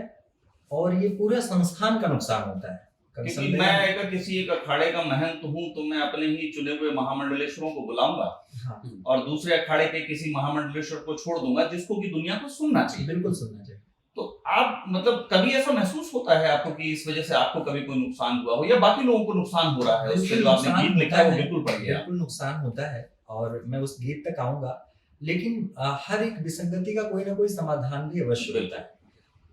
और ये पूरे संस्थान का नुकसान होता है। कवि क्योंकि सम्मेलन- मैं अगर किसी एक अखाड़े का महंत हूँ तो मैं अपने ही चुने हुए महामंडलेश्वरों को बुलाऊंगा, हाँ, और दूसरे अखाड़े के किसी महामंडलेश्वर को छोड़ दूंगा जिसको कि दुनिया को सुनना चाहिए। बिल्कुल सुनना चाहिए। तो आप मतलब कभी ऐसा महसूस होता है आपको कि इस वजह से आपको कभी कोई नुकसान हुआ हो, या बाकी लोगों को नुकसान हो रहा है उससे? जो आपने नुकसान गीत लिखा है वो होता है, बिल्कुल पढ़िए। बिल्कुल नुकसान होता है, और मैं उस गीत तक आऊंगा। लेकिन हर एक विसंगति का कोई ना कोई समाधान भी अवश्य होता है,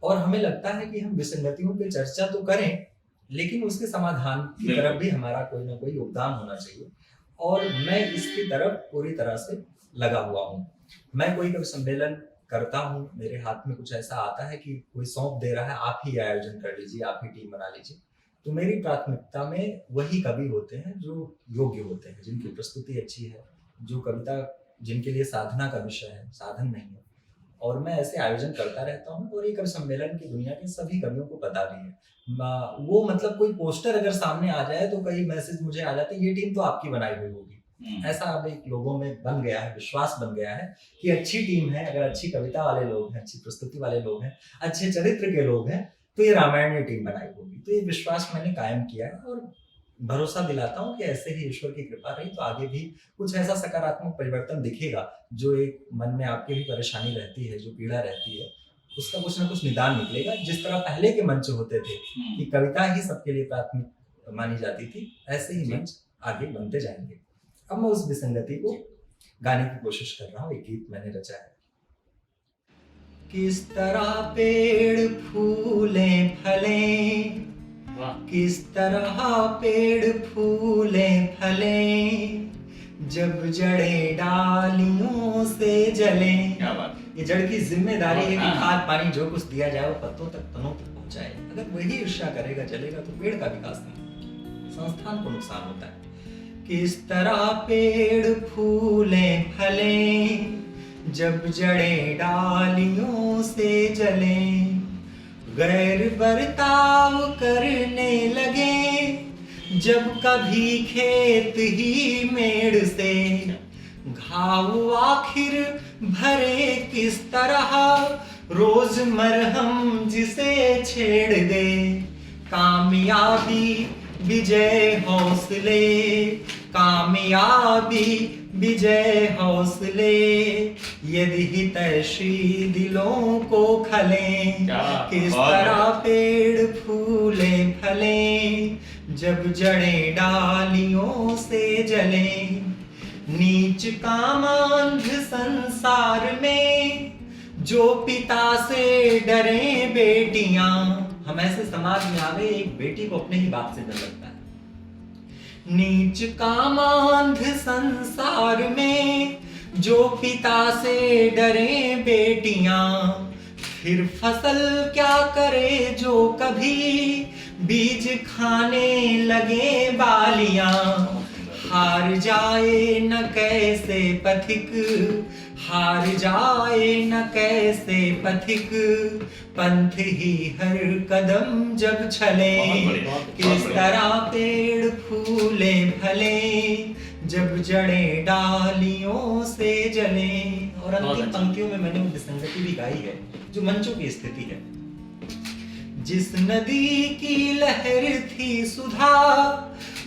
और हमें लगता है कि हम विसंगतियों पे चर्चा तो करें, लेकिन उसके समाधान की तरफ भी हमारा कोई ना कोई योगदान होना चाहिए। और मैं इसकी तरफ पूरी तरह से लगा हुआ हूँ। मैं कोई कवि सम्मेलन करता हूँ, मेरे हाथ में कुछ ऐसा आता है कि कोई सौंप दे रहा है, आप ही आयोजन कर लीजिए, आप ही टीम बना लीजिए, तो मेरी प्राथमिकता में वही कवि होते हैं जो योग्य होते हैं, जिनकी प्रस्तुति अच्छी है, जो कविता जिनके लिए साधना का विषय है, साधन नहीं है। और मैं ऐसे आयोजन करता रहता हूँ, और ये कवि सम्मेलन की दुनिया के सभी कवियों को पता भी है। वो मतलब कोई पोस्टर अगर सामने आ जाए तो कई मैसेज मुझे आ जाते हैं, ये टीम तो आपकी बनाई हुई होगी। ऐसा अब एक लोगों में बन गया है, विश्वास बन गया है कि अच्छी टीम है, अगर अच्छी कविता वाले लोग हैं, अच्छी प्रस्तुति वाले लोग हैं, अच्छे चरित्र के लोग हैं, तो ये रामायण टीम बनाई होगी। तो ये विश्वास मैंने कायम किया है, और भरोसा दिलाता हूँ कि ऐसे ही ईश्वर की कृपा रही तो आगे भी कुछ ऐसा सकारात्मक परिवर्तन दिखेगा। जो एक मन में आपके भी परेशानी रहती है, जो पीड़ा रहती है, उसका कुछ ना कुछ निदान निकलेगा। जिस तरह पहले के मंच होते थे कि कविता ही सबके लिए प्राथमिक मानी जाती थी, ऐसे ही जी। मंच आगे बनते जाएंगे। अब मैं उस विसंगति को गाने की कोशिश कर रहा हूँ, एक गीत मैंने रचा है। किस तरह पेड़ फूले फले, वाह, किस तरह पेड़ फूले फले, जब जड़े डालियों से जले। क्या बात है। ये जड़ की जिम्मेदारी है कि हाँ। खाद पानी जो कुछ दिया जाए वो पत्तों तक, तनों तक पहुंचाए। अगर वही ईर्ष्या करेगा चलेगा तो पेड़ का विकास नहीं, संस्थान को नुकसान होता है। किस तरह पेड़ फूले फले, जब जड़े डालियों से जले, गैर बर्ताव करने लगे, जब कभी खेत ही मेड़ से, घाव आखिर भरे किस तरह, रोज मरहम जिसे छेड़ दे, कामयाबी विजय हौसले, कामयाबी विजय हौसले, यदि हितैषी दिलों को खले, क्या किस बात तरह है। पेड़ फूले फले, जब जड़े डालियों से जले। नीच कामांध संसार में, जो पिता से डरे बेटियां। हम ऐसे समाज में आ गए, एक बेटी को अपने ही बाप से डर लगता है। नीच कामांध संसार में, जो पिता से डरे बेटियां, फिर फसल क्या करे जो कभी बीज खाने लगे बालियां। हार जाए न कैसे पथिक, हार जाए न कैसे पथिक, पंथ ही हर कदम जब चले, बहुत बढ़िया, किस बहुत बढ़िया। तरह पेड़ फूले फले, जब जड़े डालियों से जले। और बहुत अंतिम अच्छा। पंक्तियों में मैंने वो विसंगति भी गाई है जो मंचों की स्थिति है। जिस नदी की लहर थी सुधा,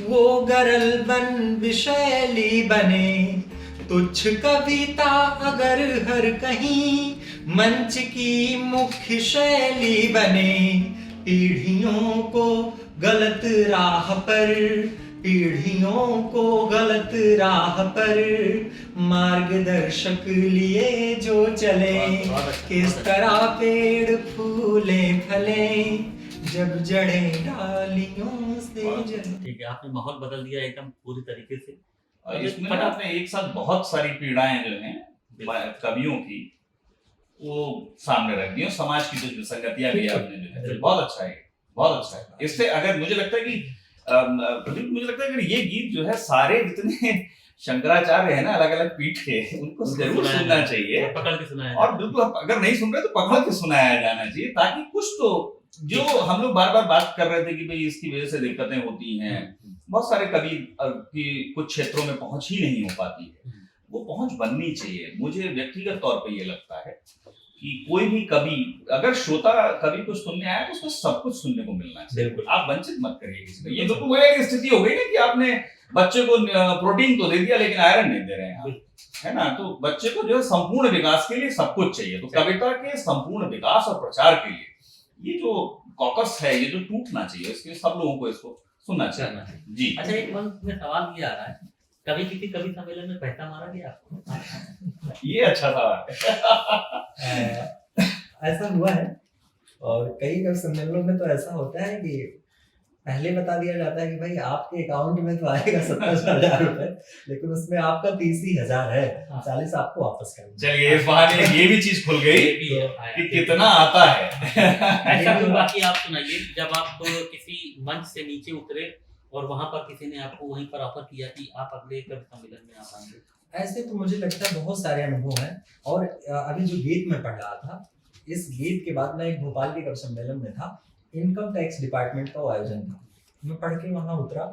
वो गरल बन विशैली बने, तुच्छ कविता अगर हर कहीं मंच की मुख्य शैली बने। पीढ़ियों को गलत राह पर, पीढ़ियों को गलत राह पर, मार्गदर्शक लिए जो चले, बहुत अच्छा, किस बहुत अच्छा। तरह पेड़ फूले फले, जब जड़े डालियों से जले। ठीक है, आपने माहौल बदल दिया एकदम पूरी तरीके से। और इसमें ना आपने एक साथ बहुत सारी पीड़ाएं जो हैं कवियों की वो सामने रख दी और समाज की जो विसंगतियां भी आपने जो है, बहुत अच्छा है, बहुत अच्छा है। इससे अगर मुझे लगता है कि प्रदीप, मुझे लगता है अगर ये गीत जो है सारे जितने शंकराचार्य है ना अलग अलग पीठ के, उनको जरूर सुनना चाहिए। पकड़ के सुनाया और बिल्कुल अगर नहीं सुन रहे तो पकड़ के सुनाया जाना चाहिए, ताकि कुछ तो जो हम लोग बार बार बात कर रहे थे कि भाई इसकी वजह से दिक्कतें होती हैं, बहुत सारे कवि की कुछ क्षेत्रों में पहुंच ही नहीं हो पाती है, वो पहुंच बननी चाहिए। मुझे व्यक्तिगत तौर पे ये लगता है कि कोई भी कवि, अगर श्रोता कवि को सुनने आया तो उसको सब कुछ सुनने को मिलना चाहिए। बिल्कुल। आप वंचित मत करिए किसी को। ये बिल्कुल वही एक स्थिति हो गई ना कि आपने बच्चे को प्रोटीन तो दे दिया लेकिन आयरन नहीं दे रहे हैं आप, है ना। तो बच्चे को जो है संपूर्ण विकास के लिए सब कुछ चाहिए। तो कविता के संपूर्ण विकास और प्रचार के लिए ये जो कॉकस है, ये जो टूटना चाहिए, इसके सब लोगों को इसको सुनना चाहिए जी। अच्छा, एक मन में सवाल ये आ रहा है, कभी किसी कवि सम्मेलन में पैसा मारा गया आपको? ये अच्छा था। ऐसा हुआ है, और कई कभी सम्मेलनों में तो ऐसा होता है कि पहले बता दिया जाता है कि भाई आपके अकाउंट में तो आएगा 70,000 रुपए, लेकिन उसमें आपका 30,000 है, हाँ। 40 आपको वापस करना। चलिए इस बहाने ये भी चीज खुल गई ये भी है, आया। कि कितना आता है। ऐसा कोई बाकी आप सुनाइए जब आप किसी मंच से नीचे उतरे और वहां पर किसी ने आपको वहीं पर ऑफर किया कि आप अगले कवि सम्मेलन में आप आएंगे। ऐसे तो मुझे लगता है बहुत सारे अनुभव हैं। और अभी जो गीत मैं पढ़ रहा था, इस गीत के बाद मैं एक भोपाल के कवि सम्मेलन में था, इनकम टैक्स डिपार्टमेंट का आयोजन था। मैं पढ़ के वहां उतरा,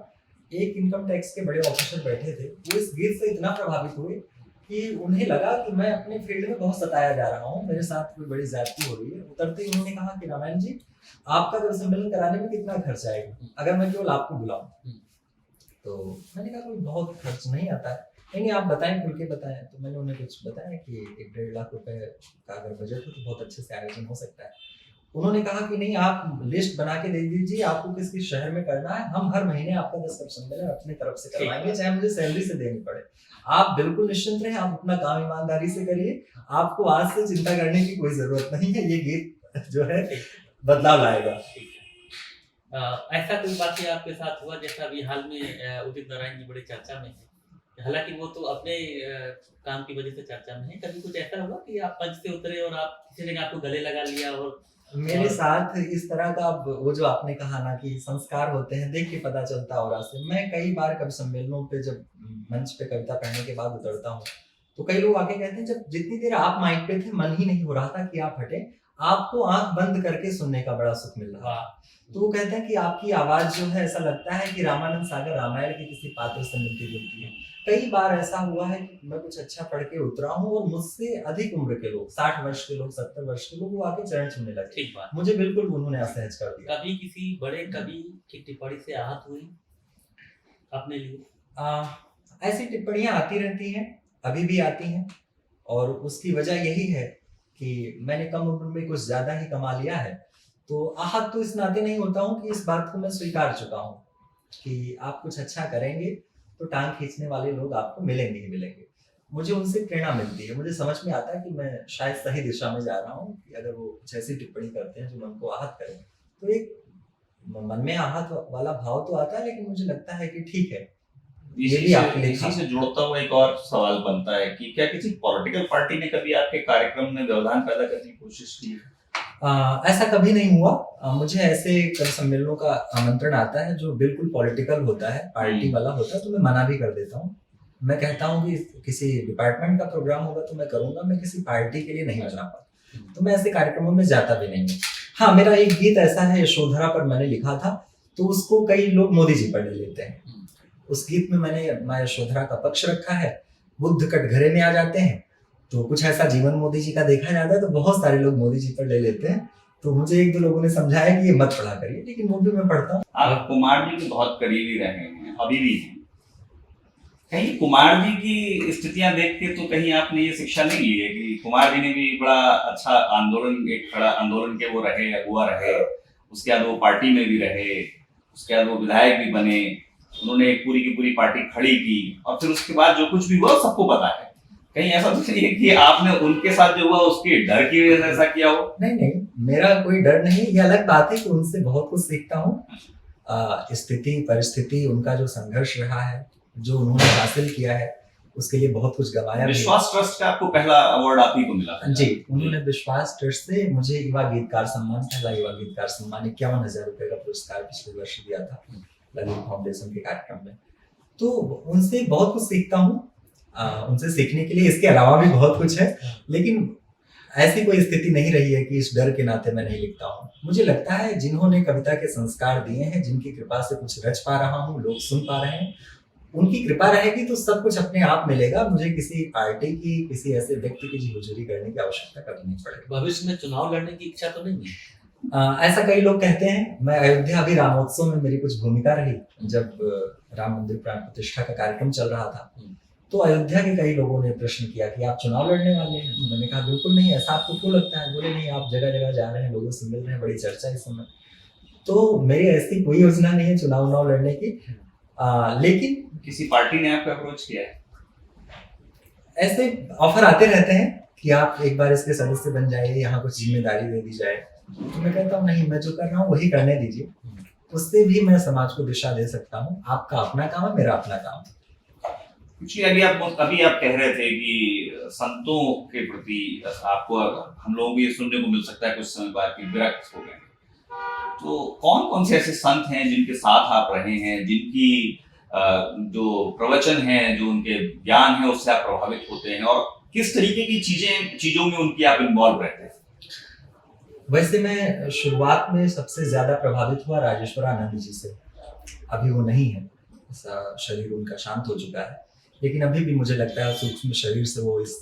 एक इनकम टैक्स के बड़े ऑफिसर बैठे थे, वो इस गीत से इतना प्रभावित हुए कि उन्हें लगा कि मैं अपने फील्ड में बहुत सताया जा रहा हूँ, मेरे साथ कोई बड़ी ज्यादती हो रही है। उतरते ही उन्होंने कहा कि रामायण जी, आपका कवि सम्मेलन कराने में कितना खर्च आएगा अगर मैं केवल आपको बुलाऊं? तो मैंने कहा कोई बहुत खर्च नहीं आता है। नहीं आप बताएं, खुल के बताएं। तो मैंने उन्हें कुछ बताया कि 1-1.5 लाख रुपए का अगर बजट हो तो बहुत अच्छे से आयोजन हो सकता है। उन्होंने कहा कि नहीं, आप लिस्ट बना के दे दीजिए आपको किस किस शहर में करना है, हम हर महीने आपका 10 कप सम्मेलन अपनी तरफ से करवाएंगे, चाहे मुझे सैलरी से देनी पड़े। आप बिल्कुल निश्चिंत रहें, आप अपना काम ईमानदारी से करिए, आपको आज से चिंता करने की कोई जरूरत नहीं है। ये गीत जो है बदलाव लाएगा। ठीक है। ऐसा कोई वाकई आपके साथ हुआ जैसा अभी हाल में उदित नारायण जी बड़े चर्चा में है, हालांकि वो तो अपने काम की वजह से चर्चा में है, कभी कुछ ऐसा हुआ कि आप मंच से उतरे और आप किसी ने आपको गले लगा लिया? और मेरे साथ इस तरह का, वो जो आपने कहा ना कि संस्कार होते हैं देख के पता चलता और से, मैं कई बार कभी सम्मेलनों पे जब मंच पे कविता पढ़ने के बाद उतरता हूँ तो कई लोग आके कहते हैं जब जितनी देर आप माइक पे थे मन ही नहीं हो रहा था कि आप हटे, आपको आंख बंद करके सुनने का बड़ा सुख मिल रहा है। तो वो कहते हैं कि आपकी आवाज जो है ऐसा लगता है कि रामानंद सागर रामायण के किसी पात्र से मिलती जुलती है। कई बार ऐसा हुआ है कि मैं कुछ अच्छा पढ़ के उतरा हूँ और मुझसे अधिक उम्र के लोग, 60 वर्ष के लोग, 70 वर्ष के लोग, वो आके चरण छूने लगे। ठीक बात। मुझे बिल्कुल उन्होंने असहज कर दिया। कभी किसी बड़े कवि की टिप्पणी से आहत हुई अपने लिए? ऐसी टिप्पणियां आती रहती हैं, अभी भी आती हैं, और उसकी वजह यही है कि मैंने कम उम्र में कुछ ज्यादा ही कमा लिया है। तो आहत तो इस नाते नहीं होता हूँ कि इस बात को मैं स्वीकार चुका हूँ कि आप कुछ अच्छा करेंगे तो टांग खींचने वाले लोग आपको मिलेंगे ही मिलेंगे। मुझे उनसे प्रेरणा मिलती है, मुझे समझ में आता है कि मैं शायद सही दिशा में जा रहा हूँ कि अगर वो कुछ ऐसी टिप्पणी करते हैं जो मन को आहत करें तो एक मन में आहत वाला भाव तो आता है, लेकिन मुझे लगता है कि ठीक है। इसी से जुड़ता हुआ एक और सवाल बनता है कि क्या किसी पॉलिटिकल पार्टी ने कभी आपके कार्यक्रम में व्यवधान पैदा करने की कोशिश की? ऐसा कभी नहीं हुआ। मुझे ऐसे सम्मेलनों का आमंत्रण आता है जो बिल्कुल पॉलिटिकल होता है, पार्टी वाला होता है, तो मैं मना भी कर देता हूँ। मैं कहता हूँ कि किसी डिपार्टमेंट का प्रोग्राम होगा तो मैं करूंगा, मैं किसी पार्टी के लिए नहीं बना पाता, तो मैं ऐसे कार्यक्रमों में जाता भी नहीं हूँ। हाँ, मेरा एक गीत ऐसा है यशोधरा पर मैंने लिखा था, तो उसको कई लोग मोदी जी पर ले लेते हैं। उस गीत में मैंने माँ यशोधरा का पक्ष रखा है। बुद्ध कटघरे में आ जाते हैं तो कुछ ऐसा जीवन मोदी जी का देखा जाता है तो बहुत सारे लोग मोदी जी पर ले लेते हैं। तो मुझे एक दो लोगों ने समझाया कि ये मत पढ़ा करिए, लेकिन वो भी मैं पढ़ता हूँ। आप कुमार जी के बहुत करीबी रहे हैं, अभी भी हैं। कहीं कुमार जी की स्थितियां देख के तो कहीं आपने ये शिक्षा नहीं ली है कि कुमार जी ने भी बड़ा अच्छा आंदोलन, एक खड़ा आंदोलन के वो रहे, अगुआ रहे, उसके बाद वो पार्टी में भी रहे, उसके बाद वो विधायक भी बने, उन्होंने पूरी की पूरी पार्टी खड़ी की, और फिर उसके बाद जो कुछ भी हुआ सबको पता है। कहीं ऐसा तो नहीं है कि आपने उनके साथ जो हुआ उसके डर की वजह से ऐसा किया हो? नहीं, मेरा कोई डर नहीं। ये अलग बात है कि उनसे बहुत कुछ सीखता हूँ। स्थिति परिस्थिति, उनका जो संघर्ष रहा है, जो उन्होंने हासिल किया है, उसके लिए बहुत कुछ गंवाया। विश्वास ट्रस्ट का आपको पहला अवार्ड आप ही को मिला था? जी, उन्होंने विश्वास ट्रस्ट से मुझे युवा गीतकार सम्मान, पहला युवा गीतकार सम्मान 51,000 रुपए का पुरस्कार पिछले वर्ष दिया था ललित फाउंडेशन के कार्यक्रम में। तो उनसे बहुत कुछ सीखता हूँ, उनसे सीखने के लिए इसके अलावा भी बहुत कुछ है, लेकिन ऐसी कोई स्थिति नहीं रही है कि इस डर के नाते मैं नहीं लिखता हूँ। मुझे लगता है जिन्होंने कविता के संस्कार दिए हैं, जिनकी कृपा से कुछ रच पा रहा हूँ, लोग सुन पा रहे हैं, उनकी कृपा रहेगी तो सब कुछ अपने आप मिलेगा। मुझे किसी पार्टी की, किसी ऐसे व्यक्ति की हुजूरी करने की आवश्यकता कभी नहीं पड़ेगी। भविष्य में चुनाव लड़ने की इच्छा तो नहीं है? ऐसा कई लोग कहते हैं। मैं अयोध्या अभी रामोत्सव में मेरी कुछ भूमिका रही, जब राम मंदिर प्राण प्रतिष्ठा का कार्यक्रम चल रहा था, तो अयोध्या के कई लोगों ने प्रश्न किया कि आप चुनाव लड़ने वाले हैं? मैंने कहा बिल्कुल नहीं, ऐसा आपको क्यों लगता है? बोले नहीं, आप जगह जगह जा रहे हैं, लोगों से मिल रहे हैं, बड़ी चर्चा इस समय। तो मेरी ऐसी कोई योजना नहीं है चुनाव लड़ने की। लेकिन किसी पार्टी ने आपको अप्रोच किया है? ऐसे ऑफर आते रहते हैं कि आप एक बार इसके सदस्य बन जाइए, यहाँ कुछ जिम्मेदारी दे दी जाए, तो मैं कहता हूँ नहीं, मैं जो कर रहा हूँ वही करने दीजिए, उससे भी मैं समाज को दिशा दे सकता हूँ। आपका अपना काम है, मेरा अपना काम है। अभी आप कह रहे थे कि संतों के प्रति आपको, हम लोगों को ये सुनने को मिल सकता है कुछ समय बाद कि विरक्त हो गए, तो कौन कौन से ऐसे संत हैं जिनके साथ आप रहे हैं, जिनकी जो प्रवचन है, जो उनके ज्ञान है, उससे आप प्रभावित होते हैं, और किस तरीके की चीजों में उनकी आप इन्वॉल्व रहते हैं? वैसे मैं शुरुआत में सबसे ज्यादा प्रभावित हुआ राजेश्वरानंद जी से। अभी वो नहीं है, शरीर उनका शांत हो चुका है, लेकिन अभी भी मुझे लगता है सूक्ष्म शरीर से वो इस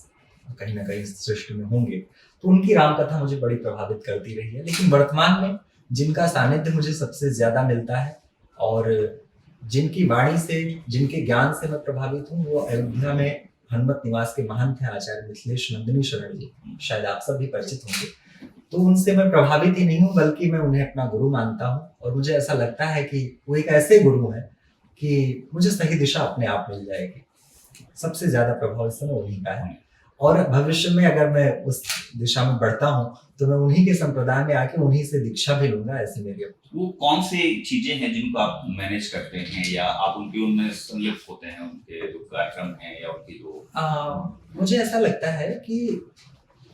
कहीं ना कहीं इस सृष्टि में होंगे। तो उनकी रामकथा मुझे बड़ी प्रभावित करती रही है। लेकिन वर्तमान में जिनका सानिध्य मुझे सबसे ज्यादा मिलता है और जिनकी वाणी से, जिनके ज्ञान से मैं प्रभावित हूँ, वो अयोध्या में हनुमत निवास के महंत हैं आचार्य मिथिलेश नंदिनी शरण जी। शायद आप सब भी परिचित होंगे। तो उनसे मैं प्रभावित ही नहीं हूँ, बल्कि मैं उन्हें अपना गुरु मानता हूँ और मुझे ऐसा लगता है कि वो एक ऐसे गुरु हैं कि मुझे सही दिशा अपने आप मिल जाएगी। सबसे ज़्यादा प्रभाव इस समय उन्हीं का है और भविष्य में अगर मैं उस दिशा में बढ़ता हूँ, तो मैं उन्हीं के संप्रदाय में आके उन्हीं से दीक्षा भी लूँगा, ऐसी मेरी वो कौन सी चीजें हैं जिनको आप मैनेज करते हैं या आप उनमें संलिप्त होते हैं, उनके जो कार्यक्रम हैं या उनकी जो मुझे ऐसा लगता है कि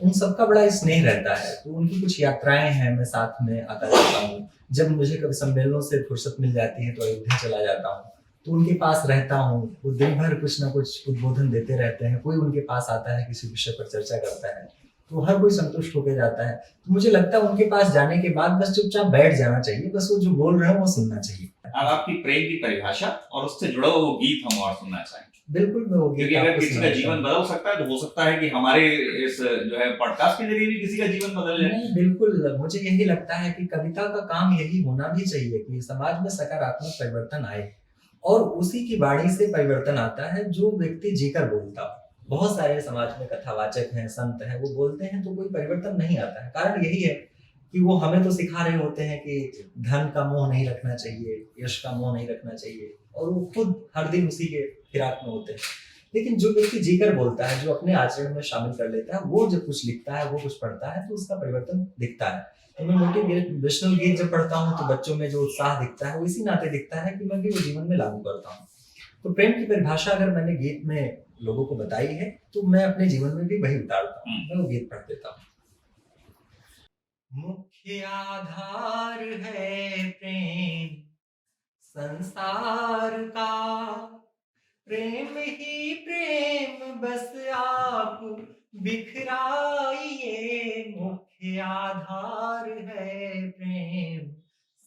उन सबका बड़ा स्नेह रहता है, तो उनकी कुछ यात्राएं हैं, मैं साथ में आता रहता हूँ। जब मुझे कभी सम्मेलनों से फुर्सत मिल जाती है तो अयोध्या चला जाता हूँ, तो उनके पास रहता हूँ। वो दिन भर कुछ ना कुछ उद्बोधन देते रहते हैं, कोई उनके पास आता है किसी विषय पर चर्चा करता है, तो हर कोई संतुष्ट होकर जाता है। तो मुझे लगता है उनके पास जाने के बाद बस चुपचाप बैठ जाना चाहिए, बस वो जो बोल रहे हैं वो सुनना चाहिए। अब आपकी प्रेम की परिभाषा और उससे जुड़ा हुआ वो गीत हम और सुनना चाहेंगे। बिल्कुल, मैं वो गीत क्योंकि अगर आपको किसी का सुनाता जीवन हूँ। बदल सकता है तो हो सकता है कि हमारे इस जो है पॉडकास्ट के जरिए भी किसी का जीवन बदल जाए। नहीं, बिल्कुल, मुझे यही लगता है कि कविता का काम यही होना भी चाहिए कि समाज में सकारात्मक परिवर्तन आए और उसी की वाणी से परिवर्तन आता है जो व्यक्ति जीकर बोलता हो। बहुत सारे समाज में कथावाचक हैं, संत हैं, वो बोलते हैं तो कोई परिवर्तन नहीं आता है। कारण यही है कि वो हमें तो सिखा रहे होते हैं कि धन का मोह नहीं रखना चाहिए, यश का मोह नहीं रखना चाहिए, और वो खुद हर दिन उसी के फिराक में होते हैं। लेकिन जो व्यक्ति जीकर बोलता है, जो अपने आचरण में शामिल कर लेता है, वो जब कुछ लिखता है, वो कुछ पढ़ता है, तो उसका परिवर्तन दिखता है। तो मैं मोटिवेशनल गीत जब पढ़ता हूँ तो बच्चों में जो उत्साह दिखता है वो इसी नाते दिखता है कि मैं भी वो जीवन में लागू करता हूँ। तो प्रेम की परिभाषा अगर मैंने गीत में लोगों को बताई है तो मैं अपने जीवन में भी वही उतारता हूँ, मैं वो गीत पढ़ देता हूँ। मुख्य आधार है प्रेम संसार का, प्रेम ही प्रेम बस आप बिखराइए। मुख्य आधार है प्रेम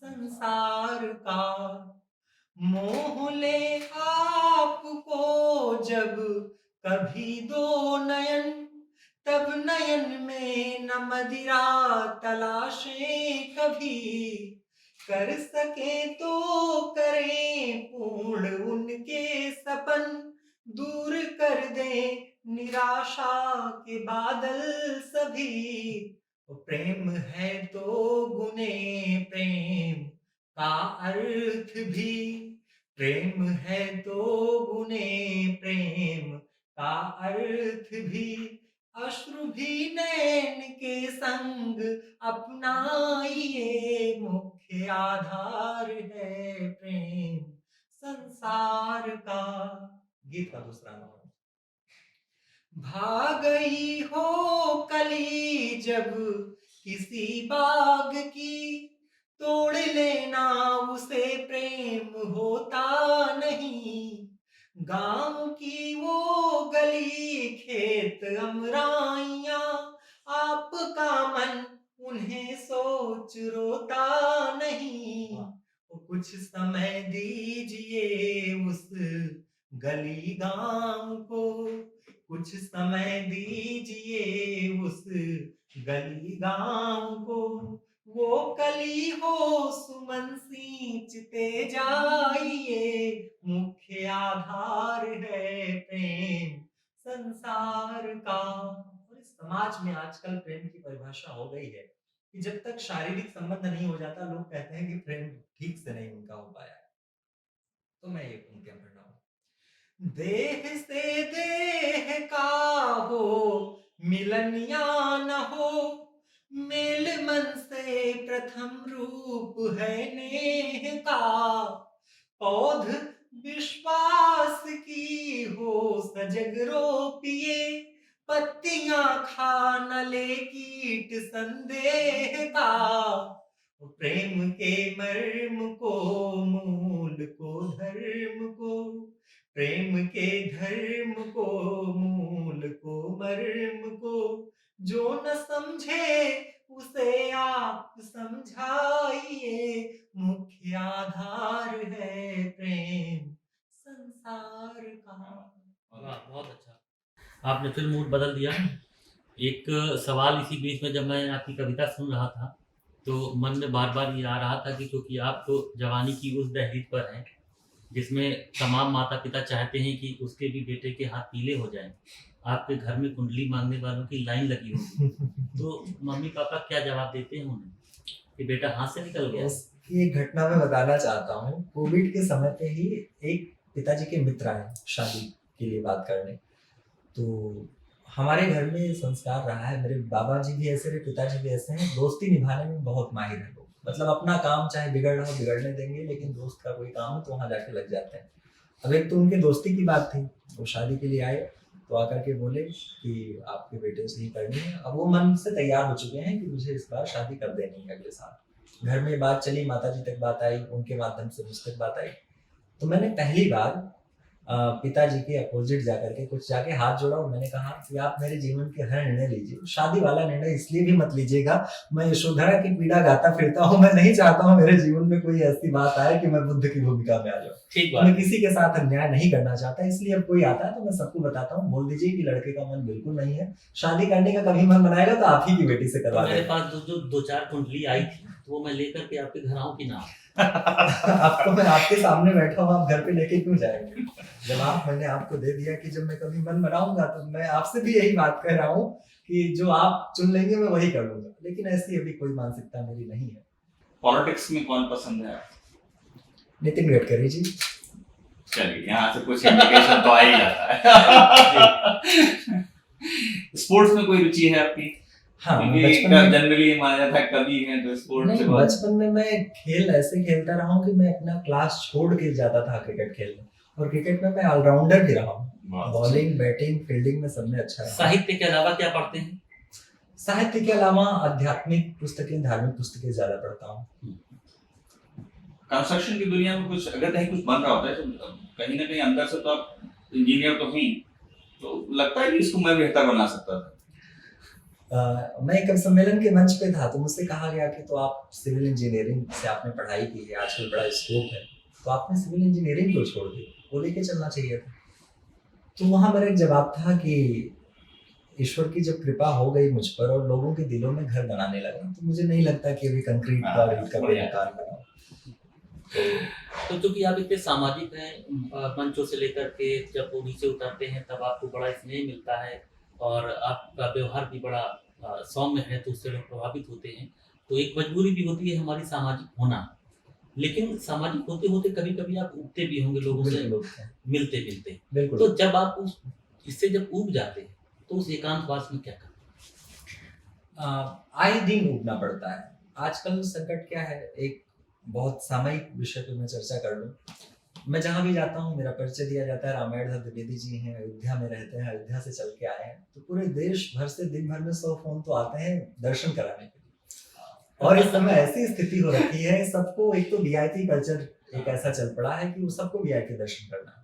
संसार का, मोह ले आपको जब कभी दो नयन, तब नयन में न मदिरा तलाशें कभी। कर सके तो करें पूर्ण उनके सपन, दूर कर दें निराशा के बादल सभी। प्रेम है तो गुने प्रेम का अर्थ भी, प्रेम है तो गुने प्रेम का अर्थ भी। अश्रु भी नैन के संग अपनाइए, मुख्य आधार है प्रेम संसार का। गीत का दूसरा नाम। भागई हो कली जब किसी बाग की, तोड़ लेना उसे प्रेम होता नहीं। गांव की वो गली खेत अमराइयां, आपका मन उन्हें सोच रोता नहीं। कुछ समय दीजिए उस गली गांव को, कुछ समय दीजिए उस गली गांव को। वो कली हो सुमन सींचते जाइए, मुख्य आधार है प्रेम संसार का। और इस समाज में आजकल प्रेम की परिभाषा हो गई है कि जब तक शारीरिक संबंध नहीं हो जाता, लोग कहते हैं कि प्रेम ठीक से नहीं उनका हो पाया है। तो मैं ये पंक्तियां पढ़ रहा हूँ। देह से देह का हो मिलन या न हो, मेल मन से प्रथम रूप है नेह का। पौध विश्वास की हो सजग रोपिए, पत्तियां खा न ले कीट संदेह का। प्रेम के मर्म को मूल को धर्म को, प्रेम के धर्म को मूल को मर्म को। जो न समझे उसे आप समझाइए, मुख्य आधार है प्रेम संसार का। वाह, बहुत अच्छा। आपने फिर मूड बदल दिया। एक सवाल इसी बीच में जब मैं आपकी कविता सुन रहा था तो मन में बार बार ये आ रहा था कि क्योंकि आप तो जवानी की उस दहलीज पर हैं जिसमें तमाम माता पिता चाहते हैं कि उसके भी बेटे के हाथ पीले हो जाएं, आपके घर में कुंडली मांगने वालों की लाइन लगी होगी, तो मम्मी पापा क्या जवाब देते हैं उन्हें कि बेटा हाथ से निकल गया? उसकी एक घटना मैं बताना चाहता हूँ। कोविड के समय पे ही एक पिताजी के मित्र आए शादी के लिए बात करने। तो हमारे घर में संस्कार रहा है, मेरे बाबा जी भी ऐसे रहे, पिताजी भी ऐसे हैं, दोस्ती निभाने में बहुत माहिर है लोग। मतलब अपना काम चाहे बिगड़ रहा हो बिगड़ने देंगे, लेकिन दोस्त का कोई काम है तो वहाँ जाके लग जाते हैं। अब एक तो उनके दोस्ती की बात थी, वो शादी के लिए आए तो आकर के बोले कि आपके बेटे से ही करनी है। अब वो मन से तैयार हो चुके हैं कि मुझे इस बार शादी कर देनी है अगले साल। घर में बात चली, माताजी तक बात आई, उनके माध्यम से मुझ तक बात आई। तो मैंने पहली बार पिताजी के अपोजिट जाके हाथ जोड़ा और मैंने कहा कि आप मेरे जीवन के हर निर्णय लीजिए, शादी वाला निर्णय इसलिए भी मत लीजिएगा, मैं यशोधरा की पीड़ा गाता फिरता हूँ, मैं नहीं चाहता हूँ मेरे जीवन में कोई ऐसी बात आए कि मैं बुद्ध की भूमिका में आ जाऊँ। ठीक मैं बात। किसी के साथ अन्याय नहीं करना चाहता, इसलिए अब कोई आता है तो मैं सबको बताता हूँ, बोल दीजिए कि लड़के का मन बिल्कुल नहीं है, शादी करने का कभी मन बनाएगा तो आप ही की बेटी से तो करवा मेरे देगा। पास जो 2-4 कुंडली आई थी तो वो मैं लेकर के आपके घर आऊं कि ना? अब तो मैं आपके सामने बैठा हूँ, आप घर पे लेके क्यों जाएंगे? जवाब मैंने आपको दे दिया कि जब मैं कभी मन बनाऊंगा तो मैं आपसे भी यही बात कह रहा हूँ कि जो आप चुन लेंगे मैं वही कर लूंगा, लेकिन ऐसी अभी कोई मानसिकता मेरी नहीं है। पॉलिटिक्स में कौन पसंद है आपको? नितिन गडकरी जी। चलिए, यहाँ से कुछ इंडिकेशन तो आ ही जाता है। स्पोर्ट्स में कोई रुचि है आपकी? हाँ, क्योंकि जनरली माना जाता है कवि हैं तो स्पोर्ट्स से नहीं, बहुत- बचपन में मैं खेल ऐसे खेलता रहा हूँ कि मैं अपना क्लास छोड़ के जाता था क्रिकेट खेलने, और क्रिकेट में मैं ऑलराउंडर भी रहा हूँ, बॉलिंग बैटिंग फील्डिंग में सब में अच्छा रहा। साहित्य के अलावा क्या पढ़ते हैं? साहित्य के अलावा आध्यात्मिक पुस्तकें, धार्मिक पुस्तकें ज्यादा पढ़ता हूँ। कंस्ट्रक्शन की दुनिया में कुछ अगर कहीं कुछ बन रहा होता है तो कहीं ना कहीं अंदर से तो आप इंजीनियर तो हैं, तो लगता है कि इसको मैं बेहतर बना सकता था। मैं एक सम्मेलन के मंच पे था तो मुझसे कहा गया कि तो आप सिविल इंजीनियरिंग से आपने पढ़ाई की है, आजकल बड़ा स्कोप है, तो आपने सिविल इंजीनियरिंग क्यों छोड़ दी, वो लेके चलना चाहिए था। तो वहाँ मेरा एक जवाब था कि ईश्वर की जब कृपा हो गई मुझ पर और लोगों के दिलों में घर बनाने लगा, तो मुझे नहीं लगता कि अभी कंक्रीट का और ईंट का कोई मकान बनाऊं। तो चूंकि आप इतने सामाजिक हैं, मंचों से लेकर के जब वो नीचे उतरते हैं तब आपको बड़ा स्नेह मिलता है और आपका व्यवहार भी बड़ा सौम्य है, तो उससे लोग प्रभावित होते हैं। तो एक मजबूरी भी होती है हमारी सामाजिक होना, लेकिन सामाजिक होते होते कभी कभी आप उगते भी होंगे लोगों से मिलते मिलते। बिल्कुल। तो जब आप इससे जब उग जाते हैं तो उस एकांतवास में क्या करते हैं? आए दिन उगना पड़ता है। आजकल संकट क्या है, एक बहुत सामयिक विषय पे मैं चर्चा कर लूं। मैं जहाँ भी जाता हूँ मेरा परिचय दिया जाता है, रामायण द्विवेदी जी हैं, अयोध्या में रहते हैं, अयोध्या से चल के आए हैं, तो पूरे देश भर से दिन भर में 100 फोन तो आते हैं दर्शन कराने के लिए। और इस समय ऐसी स्थिति हो रखी है, सबको एक तो वीआईपी कल्चर एक ऐसा चल पड़ा है कि वो सबको वीआईपी दर्शन करना है।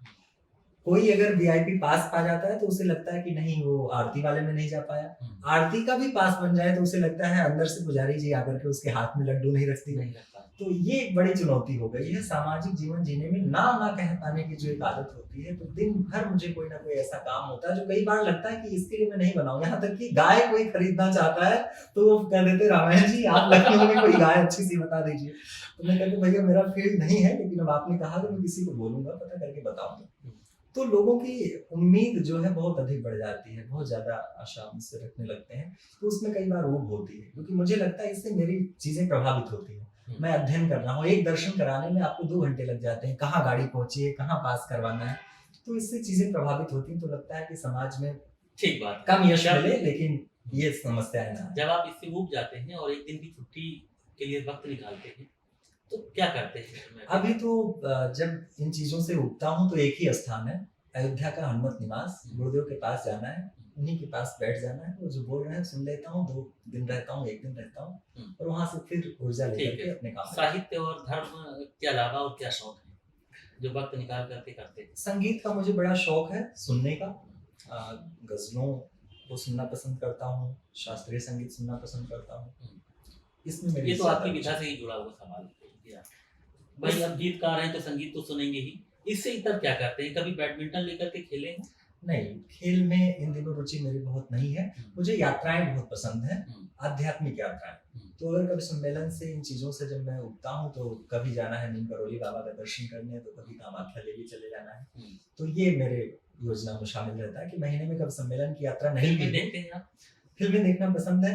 कोई अगर वीआईपी पास पा जाता है तो उसे लगता है कि नहीं वो आरती वाले में नहीं जा पाया, आरती का भी पास बन जाए तो उसे लगता है अंदर से पुजारी जी आकर के उसके हाथ में लड्डू नहीं रखती है। तो ये एक बड़ी चुनौती हो गई है सामाजिक जीवन जीने में, ना कह पाने की जो एक आदत होती है। तो दिन भर मुझे कोई ना कोई ऐसा काम होता है जो कई बार लगता है कि इसके लिए मैं नहीं बनाऊं। यहाँ तक कि गाय कोई खरीदना चाहता है तो वो कह देते रामायण जी आप लखनऊ में कोई गाय अच्छी सी बता दीजिए। तो मैं कहती भैया मेरा फील्ड नहीं है, लेकिन अब आपने कहा तो मैं किसी को बोलूंगा, पता करके बताऊंगा। तो लोगों की उम्मीद जो है बहुत अधिक बढ़ जाती है, बहुत ज्यादा आशा मुझसे रखने लगते हैं, तो उसमें कई बार ऊब होती है, क्योंकि मुझे लगता है इससे मेरी चीजें प्रभावित होती है। मैं अध्ययन कर रहा हूँ, एक दर्शन कराने में आपको 2 घंटे लग जाते हैं, कहाँ गाड़ी पहुंची है, कहाँ पास करवाना है, तो इससे चीजें प्रभावित होती हैं। तो लगता है कि समाज में ठीक बात, कम यश मिले, लेकिन ये समस्याएं ना। जब आप इससे उब जाते हैं और एक दिन की छुट्टी के लिए वक्त निकालते हैं तो क्या करते हैं? अभी तो जब इन चीजों से उगता हूँ तो एक ही स्थान है, अयोध्या का हनुमत निवास, गुरुदेव के पास जाना है, उन्हीं के पास बैठ जाना है, वो जो बोल रहे हैं सुन लेता हूँ, 2 दिन रहता हूँ, 1 दिन रहता हूँ, और वहां से फिर ऊर्जा लेकर के अपने काम। साहित्य और धर्म के अलावा और क्या शौक है जो वक्त निकाल करके करते हैं? संगीत का मुझे बड़ा शौक है सुनने का, गजलों को सुनना पसंद करता हूँ, शास्त्रीय संगीत सुनना पसंद करता हूँ। इसमें मेरी ये तो आपकी विधा से ही जुड़ा हुआ सवाल है। भाई अब गीतकार हैं तो संगीत तो सुनेंगे ही, इससे इतर क्या करते हैं? कभी बैडमिंटन लेकर के खेले हैं? नहीं, खेल में इन दिनों रुचि मेरी बहुत नहीं है। मुझे यात्राएं बहुत पसंद हैं, आध्यात्मिक यात्राएं। तो अगर कभी सम्मेलन से इन चीज़ों से जब मैं उठता हूँ, तो कभी जाना है नीम करोली बाबा का दर्शन करने, तो कभी कामाख्या देवी चले जाना है। तो ये मेरे योजना में शामिल रहता है कि महीने में कभी सम्मेलन की यात्रा नहीं फिल्में भी देखते हैं आप? फिल्में देखना पसंद है,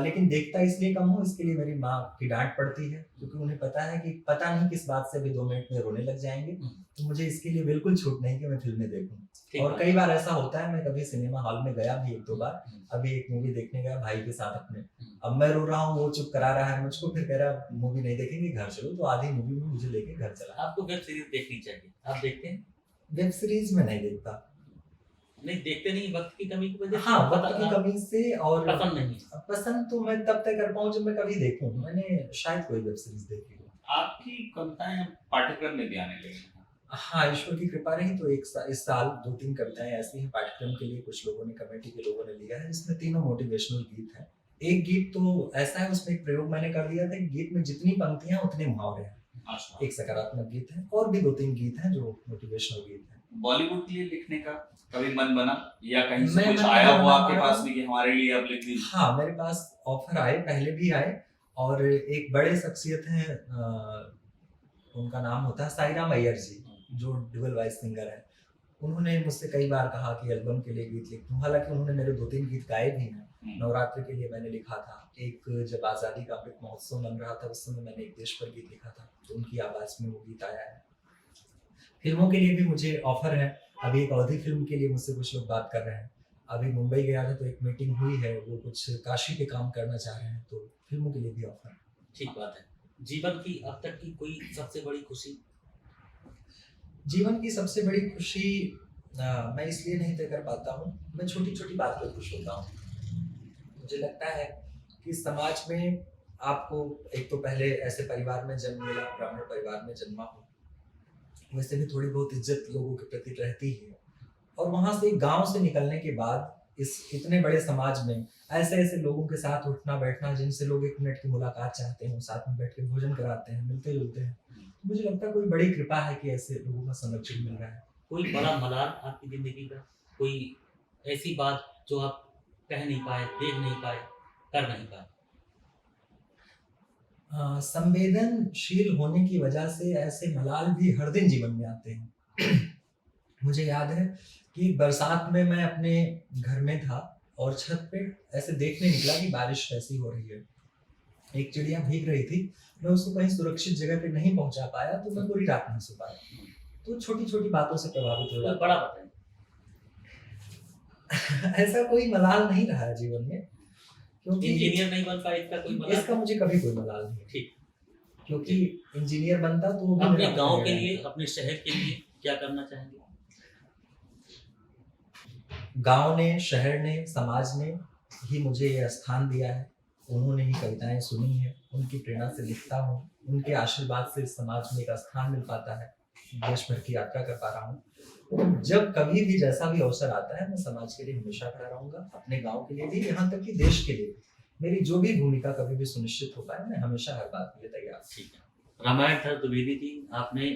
लेकिन देखता इसलिए कम हूँ, इसके लिए मेरी माँ की डांट पड़ती है, क्योंकि उन्हें पता है कि पता नहीं किस बात से अभी 2 मिनट में रोने लग जाएंगे। तो मुझे इसके लिए बिल्कुल छूट नहीं कि मैं फिल्में देखूं। ठीक और बात कई बार ऐसा होता है, मैं कभी सिनेमा हॉल में गया भी 1-2 बार। अभी एक मूवी देखने गया भाई के साथ अपने, अब मैं रो रहा हूँ, वो चुप करा रहा है मुझको, फिर कह रहा मूवी नहीं देखेंगे, घर चलो। तो आधी मूवी में मुझे लेके घर चला। आपको वेब सीरीज देखनी चाहिए, आप देखते हैं? वेब सीरीज में नहीं देखता। नहीं देखते, नहीं वक्त की कमी की वजह से? हाँ, वक्त की कमी से, और पसंद नहीं है। पसंद तो मैं तब तक कर पाऊँ जब मैं कभी देखूं। मैंने शायद कोई वेब सीरीज देखी हो। आपकी कविताएं पाठ्यक्रम में भी आने लगी हैं। हाँ, ईश्वर की कृपा रही तो इस साल 2-3 कविताएं ऐसी हैं पाठ्यक्रम के लिए, कुछ लोगों ने, कमेटी के लोगों ने लिया है, जिसमें तीनों मोटिवेशनल गीत हैं। एक गीत तो ऐसा है, उसमें एक प्रयोग मैंने कर दिया था कि गीत में जितनी पंक्तियां उतने मुहावरे हैं। अच्छा। एक सकारात्मक गीत है, और भी 2-3 गीत हैं जो मोटिवेशनल गीत हैं। बॉलीवुड के लिए लिखने का कभी मन बना, या कहीं से मैं कुछ मन आया बना हुआ आपके रहा पास हूँ। भी कि हमारे लिए आप लिख दीजिए? हाँ, मेरे पास ऑफर आए, पहले भी आए, और एक बड़े शख्सियत हैं, उनका नाम होता है साईराम अय्यर जी, जो डुअल वॉइस सिंगर है। उन्होंने मुझसे कई बार कहा कि एल्बम के लिए गीत लिख दूं। हालांकि उन्होंने मेरे 2-3 गीत गाए भी हैं। नवरात्र के लिए मैंने लिखा था, एक जब आज़ादी का अमृत महोत्सव मन रहा था उस समय मैंने एक देश पर गीत लिखा था, तो उनकी आवाज़ में वो गीत आया है। फिल्मों के लिए भी मुझे ऑफर है। अभी एक अवधि फिल्म के लिए मुझसे कुछ लोग बात कर रहे हैं। अभी मुंबई गया था तो एक मीटिंग हुई है, वो कुछ काशी पे काम करना चाह रहे हैं, तो फिल्मों के लिए भी ऑफर है। ठीक बात है। जीवन की अब तक की कोई सबसे बड़ी खुशी? जीवन की सबसे बड़ी खुशी मैं इसलिए नहीं तय कर पाता हूँ, मैं छोटी छोटी बात पर खुश होता हूँ। मुझे लगता है कि समाज में आपको एक तो पहले ऐसे परिवार में जन्म मिला, ब्राह्मण परिवार में जन्मा हो, वैसे भी थोड़ी बहुत इज्जत लोगों के प्रति रहती है, और वहां से गांव से निकलने के बाद इस इतने बड़े समाज में ऐसे ऐसे लोगों के साथ उठना बैठना, जिनसे लोग 1 मिनट की मुलाकात चाहते हैं, साथ में बैठ के भोजन कराते हैं, मिलते जुलते हैं, तो मुझे लगता है कोई बड़ी कृपा है कि ऐसे लोगों का संरक्षण मिल रहा है। कोई बड़ा मलाल आपकी जिंदगी का, कोई ऐसी बात जो आप कह नहीं पाए, देख नहीं पाए, कर नहीं पाए? संवेदनशील होने की वजह से ऐसे मलाल भी हर दिन जीवन में आते हैं। मुझे याद है कि बरसात में मैं अपने घर में था और छत पे ऐसे देखने निकला कि बारिश कैसी हो रही है। एक चिड़िया भीग रही थी, मैं उसको कहीं सुरक्षित जगह पे नहीं पहुंचा पाया, तो मैं पूरी रात नहीं सो पाया। तो छोटी छोटी बातों से प्रभावित हो कोई जाता बड़ा बताइए। ऐसा कोई मलाल नहीं रहा है जीवन में, क्योंकि इंजीनियर नहीं बन पाए, इसका कोई मलाल? इसका मुझे कभी कोई मलाल नहीं है। ठीक। क्योंकि इंजीनियर बनता तो वो भी अपने मेरा गांव अपना के है। लिए, अपने शहर के लिए क्या करना चाहेंगे? गांव ने, शहर ने, समाज ने ही मुझे ये स्थान दिया है। उन्होंने ही कविताएं सुनी है, उनकी प्रेरणा से लिखता हूँ, उनके आशीर्वाद से समाज में एक स्थान मिल पाता है, देश भर की यात्रा कर पा रहा हूँ। जब कभी भी जैसा भी अवसर आता है, मैं समाज के लिए हमेशा खड़ा रहूंगा, अपने गांव के लिए भी, यहाँ तक कि देश के लिए। मेरी जो भी भूमिका कभी भी सुनिश्चित हो पाए, मैं हमेशा हर बात के लिए तैयार। ठीक है। रामायण सर द्विवेदी जी, आपने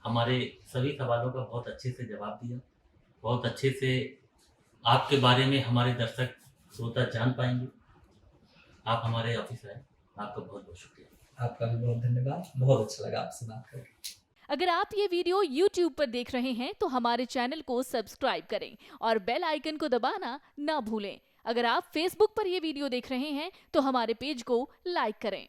हमारे सभी सवालों का बहुत अच्छे से जवाब दिया, बहुत अच्छे से आपके बारे में हमारे दर्शक श्रोता जान पाएंगे। आप हमारे ऑफिस आए, आपका बहुत बहुत शुक्रिया। आपका भी बहुत धन्यवाद, बहुत अच्छा लगा आपसे बात करके। अगर आप ये वीडियो YouTube पर देख रहे हैं तो हमारे चैनल को सब्सक्राइब करें और बेल आइकन को दबाना ना भूलें। अगर आप Facebook पर ये वीडियो देख रहे हैं तो हमारे पेज को लाइक करें।